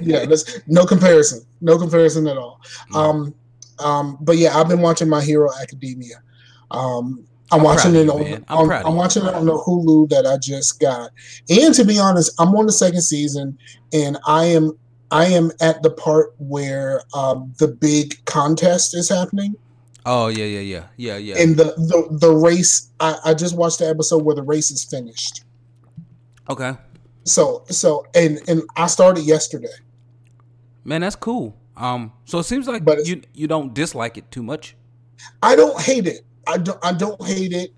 yeah. That's no comparison, no comparison at all. Mm. But yeah, I've been watching My Hero Academia. I'm I'm proud watching of it you, on, man. I'm proud of I'm you. watching it on the Hulu that I just got. And to be honest, I'm on the second season, and I am at the part where the big contest is happening. Oh yeah, yeah, yeah, yeah, yeah. And the race, I just watched the episode where the race is finished. Okay, And I started yesterday. man, that's cool. So it seems like But you don't dislike it too much. I don't hate it. I don't hate it.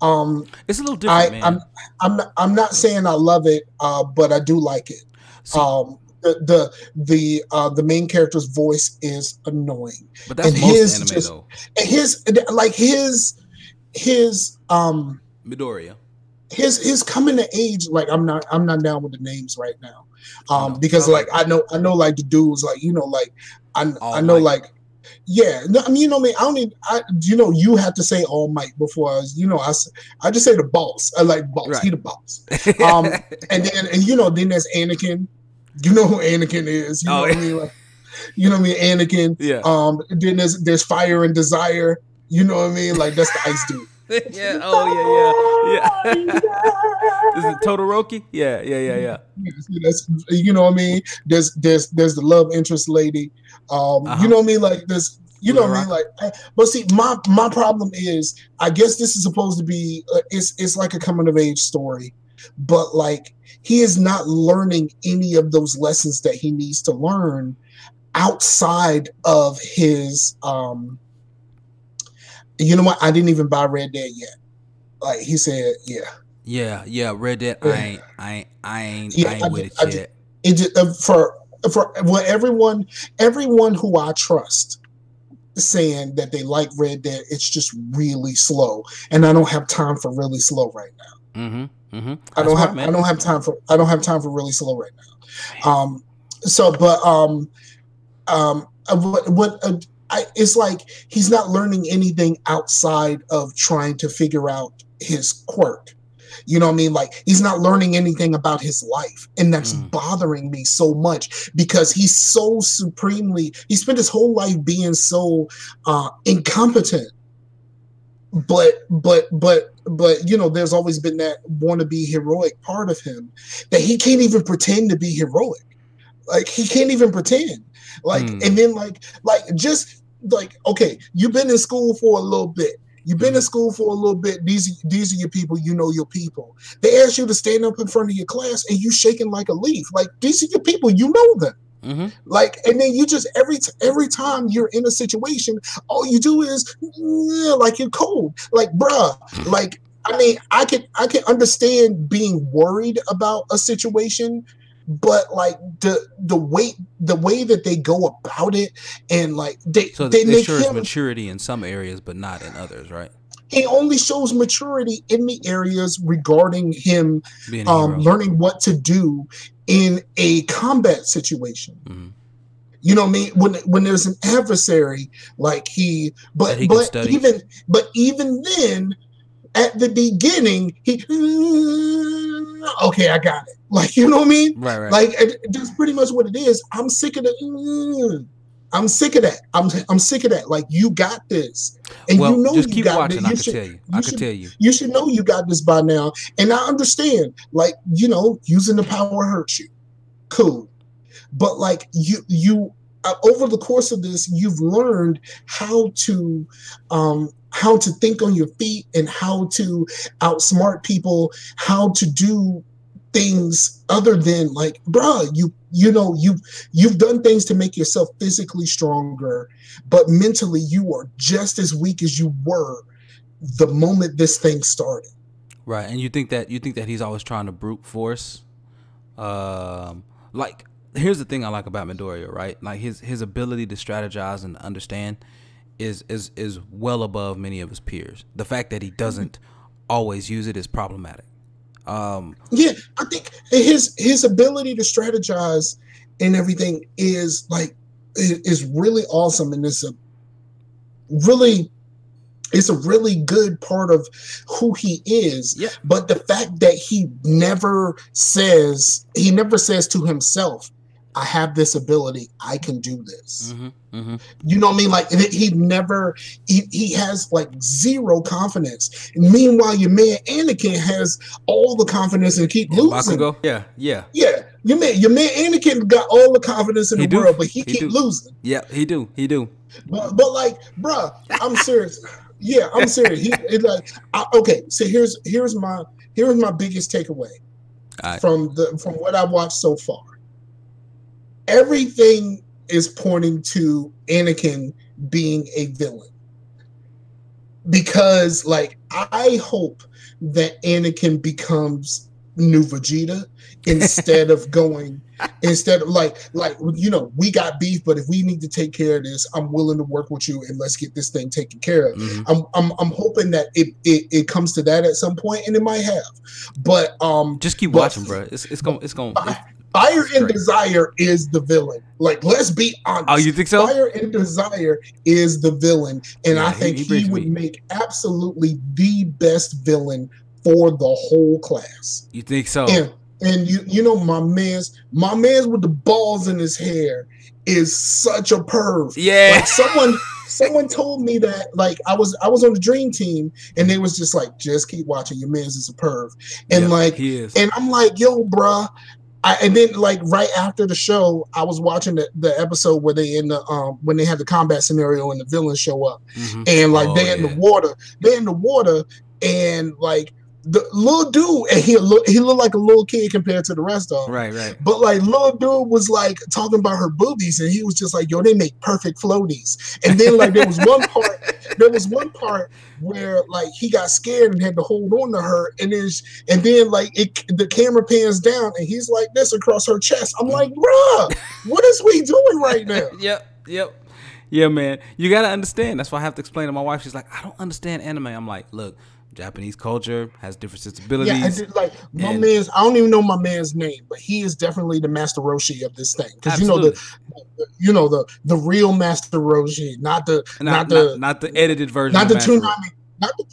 Um, It's a little different, I'm man. I'm not saying I love it, but I do like it. See, The main character's voice is annoying, but that's and most anime though. his like his Midoriya. his coming to age. Like, I'm not down with the names right now, I know. because I like like I know like the dudes, like, like I All know, Might. like, yeah, no, I mean, me, I don't need, you have to say All Might before I just say the boss. I like boss. Right. He the boss. And then, then there's Anakin. You know who Anakin is. You know what I mean? Like, you know what I mean? Anakin. Yeah. Then there's Fire and Desire. You know what I mean? Like, that's the ice dude. Yeah. Oh yeah. Yeah. Yeah. Is it Todoroki? Yeah. Yeah. Yeah. Yeah. That's, you know what I mean? There's the love interest lady. You know what I mean? Like, this, you know what I mean? Like, but see, my problem is, I guess this is supposed to be, it's like a coming of age story, but like, he is not learning any of those lessons that he needs to learn outside of his, you know what? I didn't even buy Red Dead yet. Like, he said, yeah. Yeah. Yeah. Red Dead. I ain't with it yet. It just, for well, everyone who I trust saying that they like Red Dead, it's just really slow, and I don't have time for really slow right now. Mm-hmm. Mm-hmm. I don't have time for really slow right now. It's like he's not learning anything outside of trying to figure out his quirk. You know what I mean? Like, he's not learning anything about his life. And that's bothering me so much, because he's so he spent his whole life being so incompetent. But there's always been that wannabe heroic part of him that he can't even pretend to be heroic. Like, he can't even pretend. Like, and then just like, okay, you've been in school for a little bit. You've been in school for a little bit. These are your people. You know your people. They ask you to stand up in front of your class, and you shaking like a leaf. Like, these are your people. You know them. Mm-hmm. Like, and then you just every time you're in a situation, all you do is like, you're cold. Like, bruh. Like, I mean, I can understand being worried about a situation, but like the way that they go about it, and like they make shows him maturity in some areas, but not in others, right? He only shows maturity in the areas regarding him learning what to do in a combat situation. Mm-hmm. You know what I mean? When there's an adversary, like but even then, at the beginning, okay, I got it. Like, you know what I mean? Right. Like, that's pretty much what it is. I'm sick of the. I'm sick of that. I'm sick of that. Like, you got this, and well, you know, just you keep got watching. this. I can tell you. You should know you got this by now, and I understand. Like, using the power hurts you. Cool, but like you over the course of this, you've learned how to think on your feet, and how to outsmart people, how to do things other than, like, bruh, you've done things to make yourself physically stronger, but mentally you are just as weak as you were the moment this thing started. Right. And you think that he's always trying to brute force. Like, here's the thing I like about Midoriya, right? Like, his ability to strategize and understand is well above many of his peers. The fact that he doesn't always use it is problematic. Yeah, I think his ability to strategize and everything is like is really awesome, and really it's a really good part of who he is. Yeah. But the fact that he never says to himself, I have this ability, I can do this. You know what I mean? Like he has like zero confidence. And meanwhile, your man Anakin has all the confidence and keep losing. Bakugo? Yeah. Yeah. Your man Anakin got all the confidence in the world, but he keep losing. Yeah, he do. But like, bruh, I'm serious. Yeah, I'm serious. Okay. So here's my biggest takeaway from what I've watched so far. Everything is pointing to Anakin being a villain, because like I hope that Anakin becomes new Vegeta instead of we got beef, but if we need to take care of this, I'm willing to work with you and let's get this thing taken care of. I'm hoping that it comes to that at some point, and it might have. But just keep watching, bro. It's going. Fire and Desire is the villain. Like, let's be honest. Oh, you think so? Fire and Desire is the villain, and I think he would make absolutely the best villain for the whole class. You think so? And you know my man's with the balls in his hair is such a perv. Yeah. Like someone told me that, like I was on the dream team and they was just like, just keep watching, your man's is a perv. And he is. And I'm like, yo, bruh. And then like right after the show, I was watching the episode where they when they had the combat scenario and the villains show up, and like they're in the water, and like the little dude, and he looked like a little kid compared to the rest of them. Right. But like little dude was like talking about her boobies, and he was just like, yo, they make perfect floaties. And then like there was one part where like he got scared and had to hold on to her, and then like the camera pans down and he's like this across her chest. I'm like, bruh, what is we doing right now? Yep. Yeah, man. You gotta understand. That's why I have to explain to my wife. She's like, I don't understand anime. I'm like, look, Japanese culture has different sensibilities. Yeah, I did, like my man's. I don't even know my man's name, but he is definitely the Master Roshi of this thing. Because you know the real Master Roshi, not the edited version, not the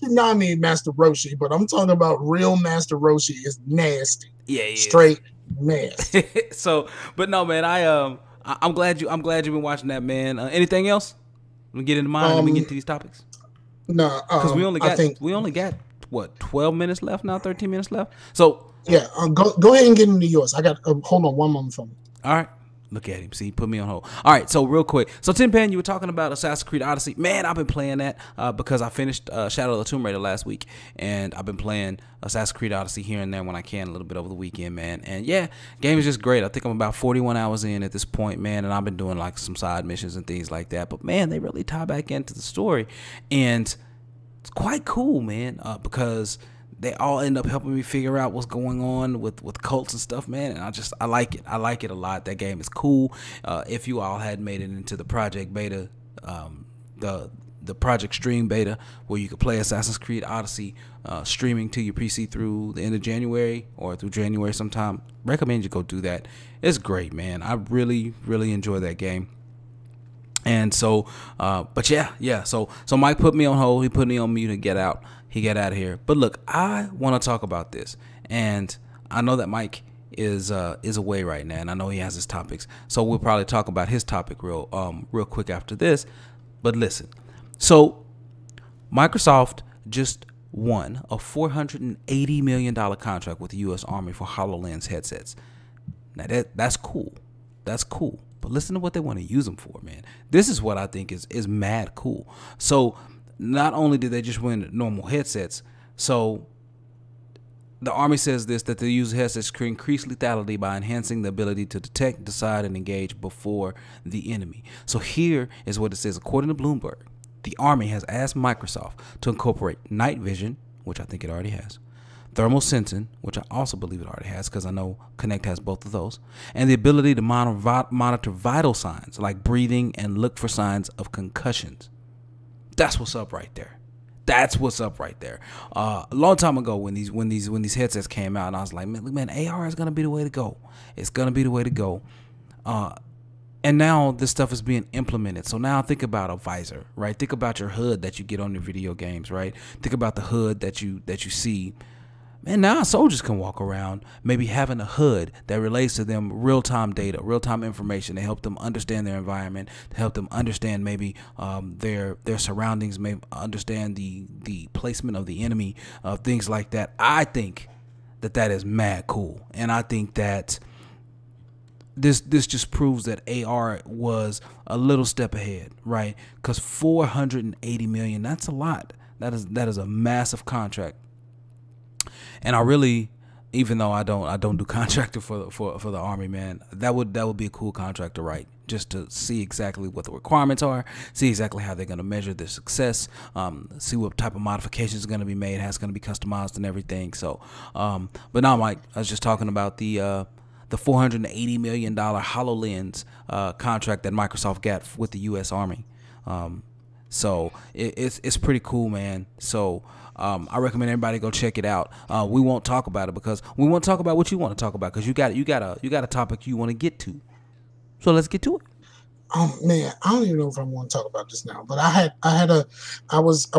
Toonami Master Roshi, but I'm talking about real Master Roshi is nasty. Yeah, straight nasty. So, but no, man, I'm glad you've been watching that, man. Anything else? Let me get into mine. Let me get into these topics. No, because we only got what, 12 minutes left now, 13 minutes left. So yeah, go ahead and get into yours. I got hold on one moment for me. All right. Look at him. See, put me on hold. All right, so real quick. So, Tin Pan, you were talking about Assassin's Creed Odyssey. Man, I've been playing that because I finished Shadow of the Tomb Raider last week, and I've been playing Assassin's Creed Odyssey here and there when I can, a little bit over the weekend, man. And yeah, game is just great. I think I'm about 41 hours in at this point, man, and I've been doing like some side missions and things like that. But man, they really tie back into the story, and it's quite cool, man, because they all end up helping me figure out what's going on with cults and stuff, man. And I like it. I like it a lot. That game is cool. If you all had made it into the Project Beta, the Project Stream Beta, where you could play Assassin's Creed Odyssey streaming to your PC through the end of January or through January sometime, recommend you go do that. It's great, man. I really, really enjoy that game. And so, but yeah. So Mike put me on hold. He put me on mute to get out. He got out of here. But look, I want to talk about this, and I know that Mike is away right now, and I know he has his topics. So we'll probably talk about his topic real quick after this. But listen, so Microsoft just won a $480 million contract with the U.S. Army for HoloLens headsets. Now that's cool. That's cool. But listen to what they want to use them for, man. This is what I think is mad cool. So not only did they just win normal headsets, so the Army says that the use headsets can increase lethality by enhancing the ability to detect, decide, and engage before the enemy. So here is what it says. According to Bloomberg, the Army has asked Microsoft to incorporate night vision, which I think it already has, thermal sensing, which I also believe it already has because I know Kinect has both of those, and the ability to monitor vital signs like breathing and look for signs of concussions. That's what's up right there. That's what's up right there. A long time ago when these headsets came out, and I was like, man, AR is gonna be the way to go. It's gonna be the way to go. And now this stuff is being implemented. So now think about a visor, right? Think about your hood that you get on your video games, right? Think about the hood that you see. Man, now soldiers can walk around maybe having a hood that relates to them real-time data, real-time information to help them understand their environment, to help them understand maybe their surroundings, maybe understand the placement of the enemy, things like that. I think that is mad cool. And I think that this just proves that AR was a little step ahead, right? Because $480 million, that's a lot. That is a massive contract. And I really, even though I don't do contractor for the Army, man, that would be a cool contract to write, just to see exactly what the requirements are, see exactly how they're going to measure their success, see what type of modifications are going to be made, how it's going to be customized and everything. So, but now, Mike, I was just talking about the $480 million HoloLens contract that Microsoft got with the U.S. Army. So it's pretty cool, man. So I recommend everybody go check it out. We won't talk about it because we won't talk about what you want to talk about, because you got a topic you want to get to. So let's get to it. Man, I don't even know if I want to talk about this now, but I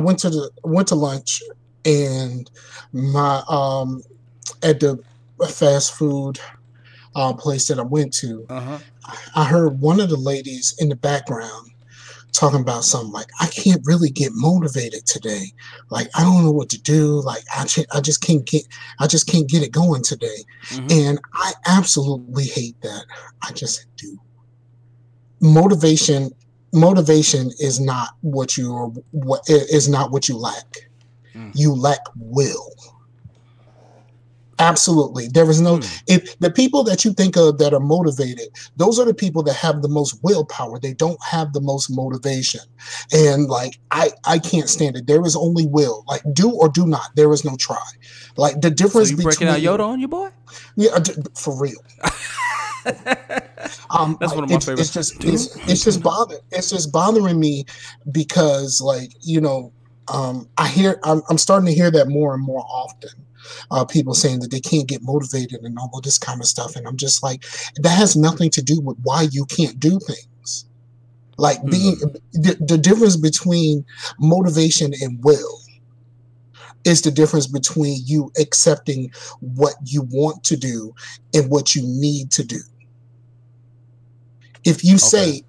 went to lunch, and my at the fast food place that I went to, I heard one of the ladies in the background talking about something like, I can't really get motivated today. Like, I don't know what to do. Like, I just can't get it going today. And I absolutely hate that. I just do. Motivation is not what you lack. You lack will. Absolutely. There is no, if the people that you think of that are motivated, those are the people that have the most willpower. They don't have the most motivation. And like, I can't stand it. There is only will. Like, do or do not. There is no try. Like, the difference between. So you breaking out Yoda on you, boy? Yeah, for real. That's one of my favorites. It's just bothering me because, like, you know, I'm starting to hear that more and more often. People saying that they can't get motivated and all of this kind of stuff. And I'm just like, that has nothing to do with why you can't do things. Like, the difference between motivation and will is the difference between you accepting what you want to do and what you need to do. If you say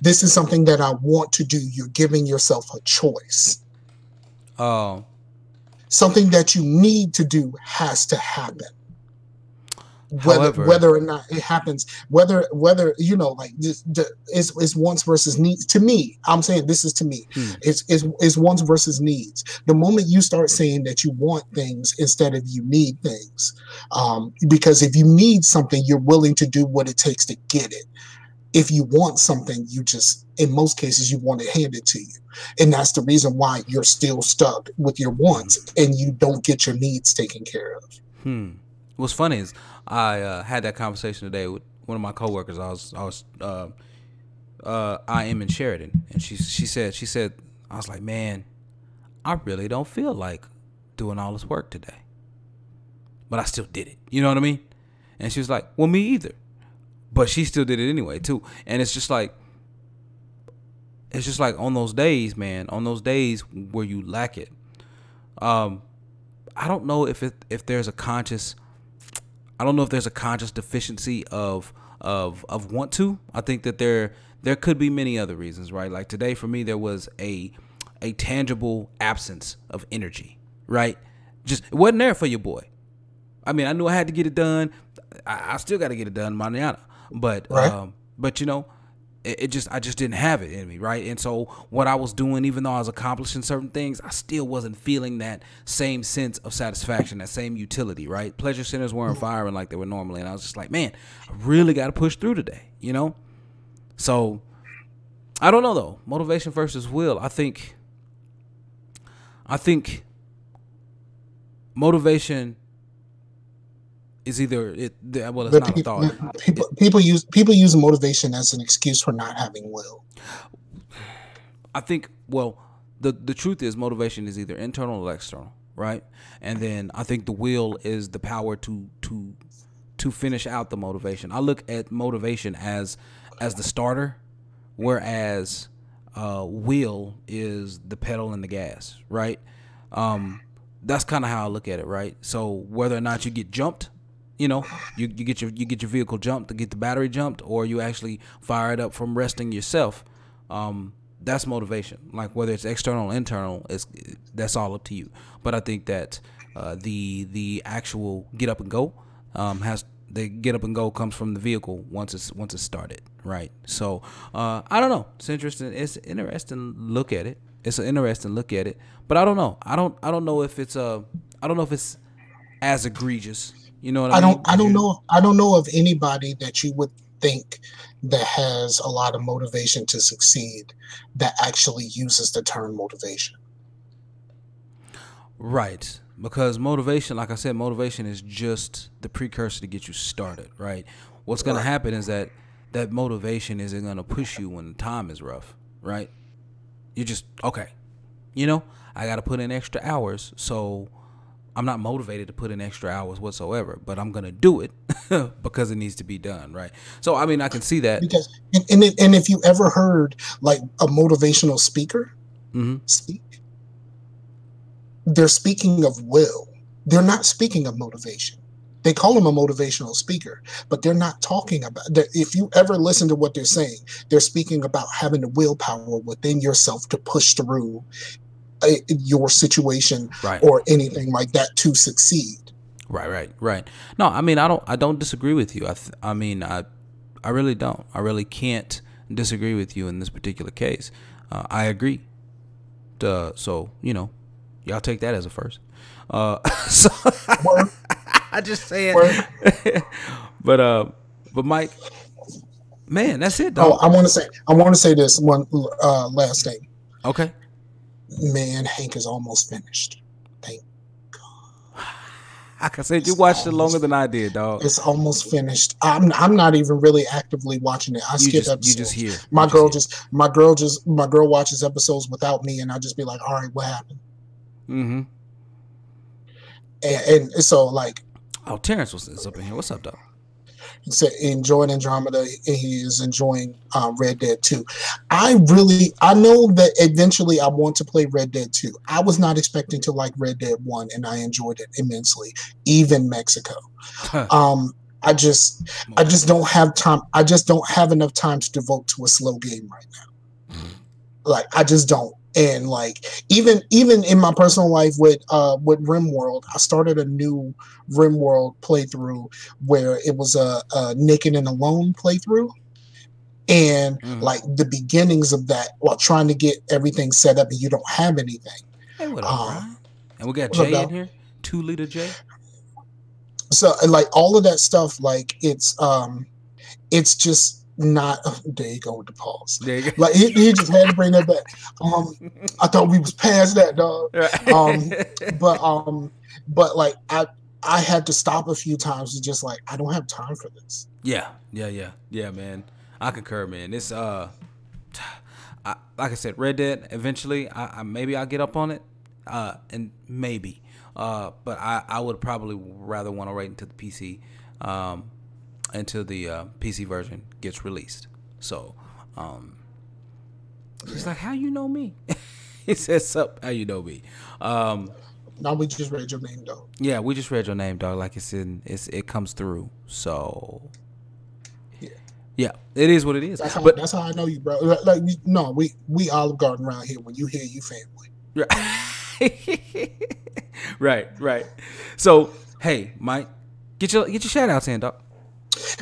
this is something that I want to do, you're giving yourself a choice. Oh. Something that you need to do has to happen. Whether or not it happens, whether you know, like, it's wants versus needs. To me, I'm saying this is to me. It's wants versus needs. The moment you start saying that you want things instead of you need things, because if you need something, you're willing to do what it takes to get it. If you want something, you just, in most cases, you want it handed to you. And that's the reason why you're still stuck with your wants and you don't get your needs taken care of. What's funny is I had that conversation today with one of my coworkers. I am in Sheridan, and she said, I was like, man, I really don't feel like doing all this work today, but I still did it. You know what I mean? And she was like, well, me either. But she still did it anyway, too. And it's just like on those days, man, on those days where you lack it, I don't know if there's a conscious deficiency of want to. I think that there could be many other reasons, right? Like today for me, there was a tangible absence of energy, right? Just, it wasn't there for your boy. I mean, I knew I had to get it done. I still got to get it done, mañana. But right. But you know, I just didn't have it in me, right? And so what I was doing, even though I was accomplishing certain things, I still wasn't feeling that same sense of satisfaction, that same utility, right? Pleasure centers weren't firing like they were normally, and I was just like, man, I really got to push through today, you know? So I don't know though. Motivation versus will. I think motivation is either well, it's not a thought. People use motivation as an excuse for not having will. I think, well, the truth is motivation is either internal or external, right? And then I think the will is the power to finish out the motivation. I look at motivation as the starter, whereas will is the pedal and the gas, right? That's kind of how I look at it, right? So whether or not you get jumped, you get your vehicle jumped to get the battery jumped, or you actually fire it up from resting yourself. That's motivation. Like whether it's external or internal, that's all up to you. But I think that the actual get up and go the get up and go comes from the vehicle once it's started, right? So I don't know. It's interesting. It's interesting to look at it. It's an interesting look at it. But I don't know. I don't know if it's as egregious. You know what I mean? I don't know. I don't know of anybody that you would think that has a lot of motivation to succeed that actually uses the term motivation. Right. Because motivation, like I said, motivation is just the precursor to get you started, right? What's going to happen is that motivation isn't going to push you when the time is rough, right? You just, okay, I got to put in extra hours, so I'm not motivated to put in extra hours whatsoever, but I'm going to do it because it needs to be done, right? So, I mean, I can see that. Because, and if you ever heard like a motivational speaker speak, they're speaking of will. They're not speaking of motivation. They call them a motivational speaker, but they're not talking about. If you ever listen to what they're saying, they're speaking about having the willpower within yourself to push through your situation or anything like that to succeed. Right. No, I mean, I don't disagree with you. I mean, I really don't. I really can't disagree with you in this particular case. I agree. So y'all take that as a first. So I just saying. But Mike, man, that's it, dog. Oh, I want to say this one last thing. Okay. Man, Hank is almost finished. Thank God. Like I said, you watched it longer than I did, dog. It's almost finished. I'm not even really actively watching it. I skip episodes. You just hear. My girl watches episodes without me, and I just be like, all right, what happened? Mm-hmm. And so like, oh, Terrence is up in here. What's up, dog? So enjoying Andromeda, he is enjoying Red Dead 2. I know that eventually I want to play Red Dead 2. I was not expecting to like Red Dead 1, and I enjoyed it immensely, even Mexico. I just don't have time. I just don't have enough time to devote to a slow game right now. Like, I just don't. And like, even in my personal life with RimWorld, I started a new RimWorld playthrough where it was a naked and alone playthrough, and like the beginnings of that, while trying to get everything set up, and you don't have anything. Hey, what up, Brian? And we got Jay in here, 2 liter Jay. So like all of that stuff, like it's just not. There you go with the pause. There you go. Like he just had to bring that back. I thought we was past that, dog. But like I had to stop a few times and just like, I don't have time for this. Yeah, man. I concur, man. It's like I said, Red Dead. Eventually, I maybe I'll get up on it, and maybe, but I would probably rather want to wait until the PC. Until the PC version gets released. So, he's like, how you know me? He says, up, how you know me? Now we just read your name, dog. Yeah, we just read your name, dog. Like it comes through. So, yeah, it is what it is. That's how I know you, bro. Like, we Olive Garden around here. When you hear, you family. Right. So, hey, Mike, get your shout outs in, dog.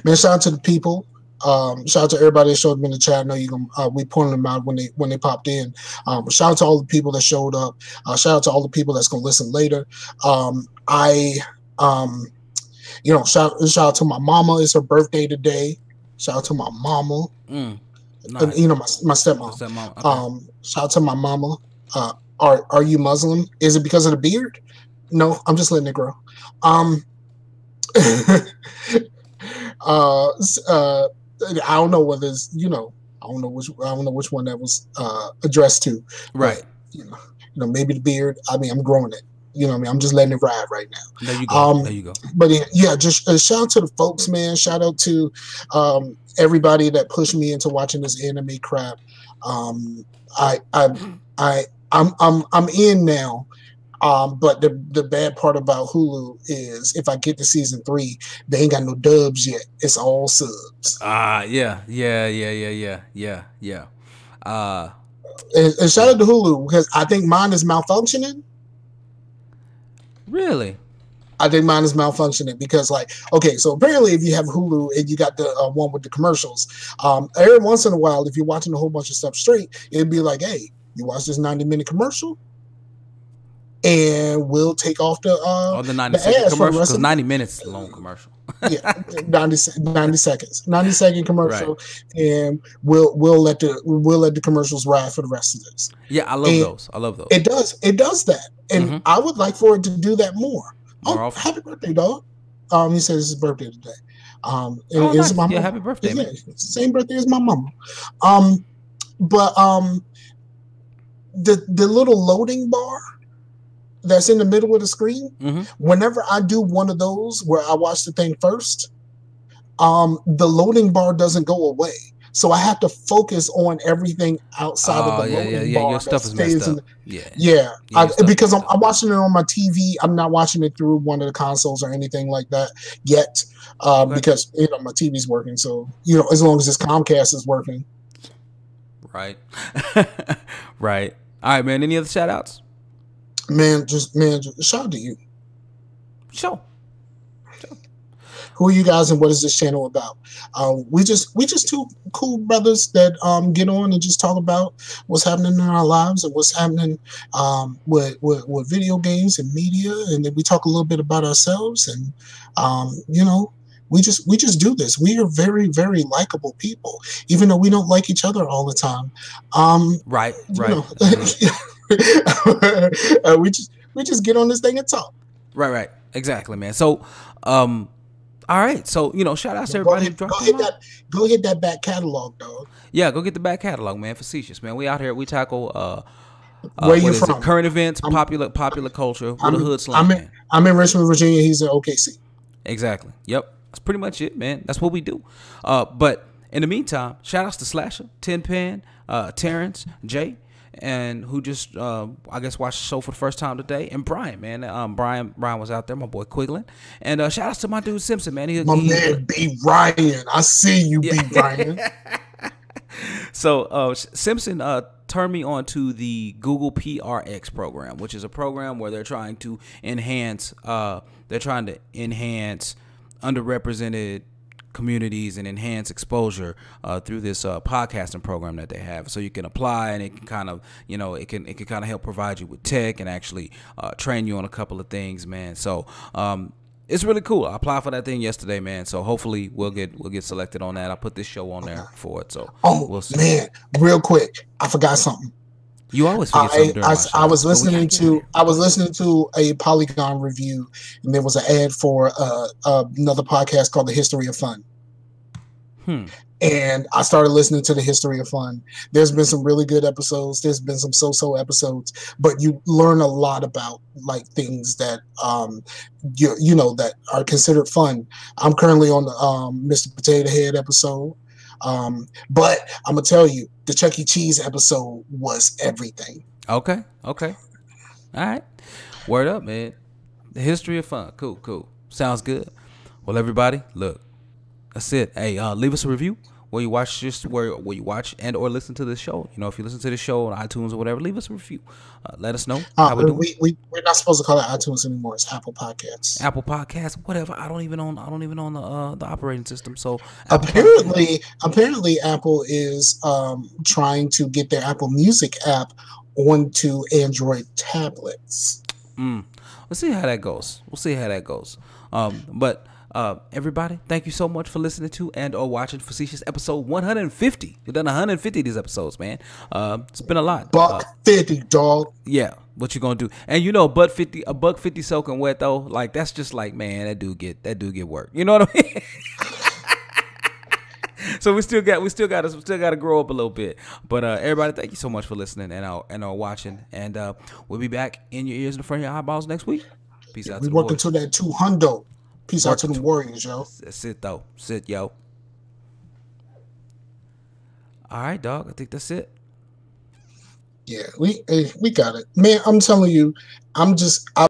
Man, shout out to the people. Shout out to everybody that showed up in the chat. I know you can. We pointed them out when they popped in. Shout out to all the people that showed up. Shout out to all the people that's gonna listen later. Shout out to my mama. It's her birthday today. Shout out to my mama. Nice. My stepmom. Okay. Shout out to my mama. Are you Muslim? Is it because of the beard? No, I'm just letting it grow. I don't know whether it's, I don't know which one that was addressed to. Right. maybe the beard. I mean, I'm growing it. You know what I mean? I'm just letting it ride right now. There you go. There you go. But yeah, just shout out to the folks, man. Shout out to everybody that pushed me into watching this anime crap. I'm in now. But the bad part about Hulu is if I get to season 3, they ain't got no dubs yet. It's all subs. Yeah. And shout out to Hulu because I think mine is malfunctioning. Really? I think mine is malfunctioning because, like, okay, so apparently if you have Hulu and you got the one with the commercials, every once in a while, if you're watching a whole bunch of stuff straight, it'd be like, hey, you watch this 90-minute commercial? And we'll take off the 90-second commercial, because 90 minutes is a long commercial. Yeah, 90 seconds, 90-second commercial, right. And we'll let the commercials ride for the rest of this. Yeah, I love those. It does that, and I would like for it to do that more. Often. Happy birthday, dog! He says it's his birthday today. Nice. My mama. Happy birthday, man! Same birthday as my mama. But the little loading bar that's in the middle of the screen, whenever I do one of those where I watch the thing first, the loading bar doesn't go away. So I have to focus on everything outside of the loading bar. Your stuff is messed up. Because I'm watching it on my TV. I'm not watching it through one of the consoles or anything like that yet, because my TV's working. So as long as this Comcast is working. Right. Right. All right, man. Any other shout outs? Man, just shout out to you. Sure. Who are you guys and what is this channel about? We just two cool brothers that get on and just talk about what's happening in our lives and what's happening with video games and media, and then we talk a little bit about ourselves, and we just do this. We are very, very likable people, even though we don't like each other all the time. Right. We just get on this thing and talk. Right. Exactly, man. So, all right. So, shout out to everybody. Go hit that back catalog, dog. Yeah, go get the back catalog, man. Facetious, man. We out here. We tackle where you from? Current events, popular culture. With a hood slang. I'm in Richmond, Virginia. He's in OKC. Exactly. Yep. That's pretty much it, man. That's what we do. But in the meantime, shout outs to Slasher, Tin Pan, Terrence, Jay, and who just I guess watched the show for the first time today, and Brian, man. Brian was out there, my boy Quiglin, and shout outs to my dude Simpson, man. My man B Ryan, I see you, B Ryan. So Simpson turned me on to the Google PRX program, which is a program where they're trying to enhance underrepresented communities and enhance exposure through this podcasting program that they have. So you can apply, and it can kind of it can kind of help provide you with tech and actually train you on a couple of things, man. So it's really cool. I applied for that thing yesterday, man. So hopefully we'll get selected on that. I put this show on there for it. So we'll see. Man, real quick, I forgot something. You always forget something. I was listening to a Polygon review, and there was an ad for another podcast called The History of Fun. And I started listening to The History of Fun. There's been some really good episodes. There's been some so-so episodes, but you learn a lot about like things that that are considered fun. I'm currently on the Mr. Potato Head episode. But I'm gonna tell you, the Chuck E. Cheese episode was everything. Okay. All right. Word up, man. The History of Fun. Cool. Sounds good. Well, everybody, look, that's it. Hey, leave us a review where you watch where you watch and or listen to this show. If you listen to the show on iTunes or whatever, leave us a review. Let us know how we're doing. We're not supposed to call it iTunes anymore. It's Apple Podcasts. Apple Podcasts, whatever. I don't even own the operating system. So apparently Apple is trying to get their Apple Music app onto Android tablets. We'll see how that goes. But everybody, thank you so much for listening to and or watching Facetious episode 150. We've done 150 of these episodes, man. It's been a lot. $1.50, dog. Yeah, what you gonna do? And $1.50 soaking wet though. Like that's just like, man, that dude get work. You know what I mean? So we still got to grow up a little bit. But everybody, thank you so much for listening and are watching. And we'll be back in your ears and in front of your eyeballs next week. Peace out We to the working boys. to that 200. Peace out to the Warriors, yo. That's it though. Sit, yo. All right, dog. I think that's it. Yeah, we got it, man. I'm telling you, I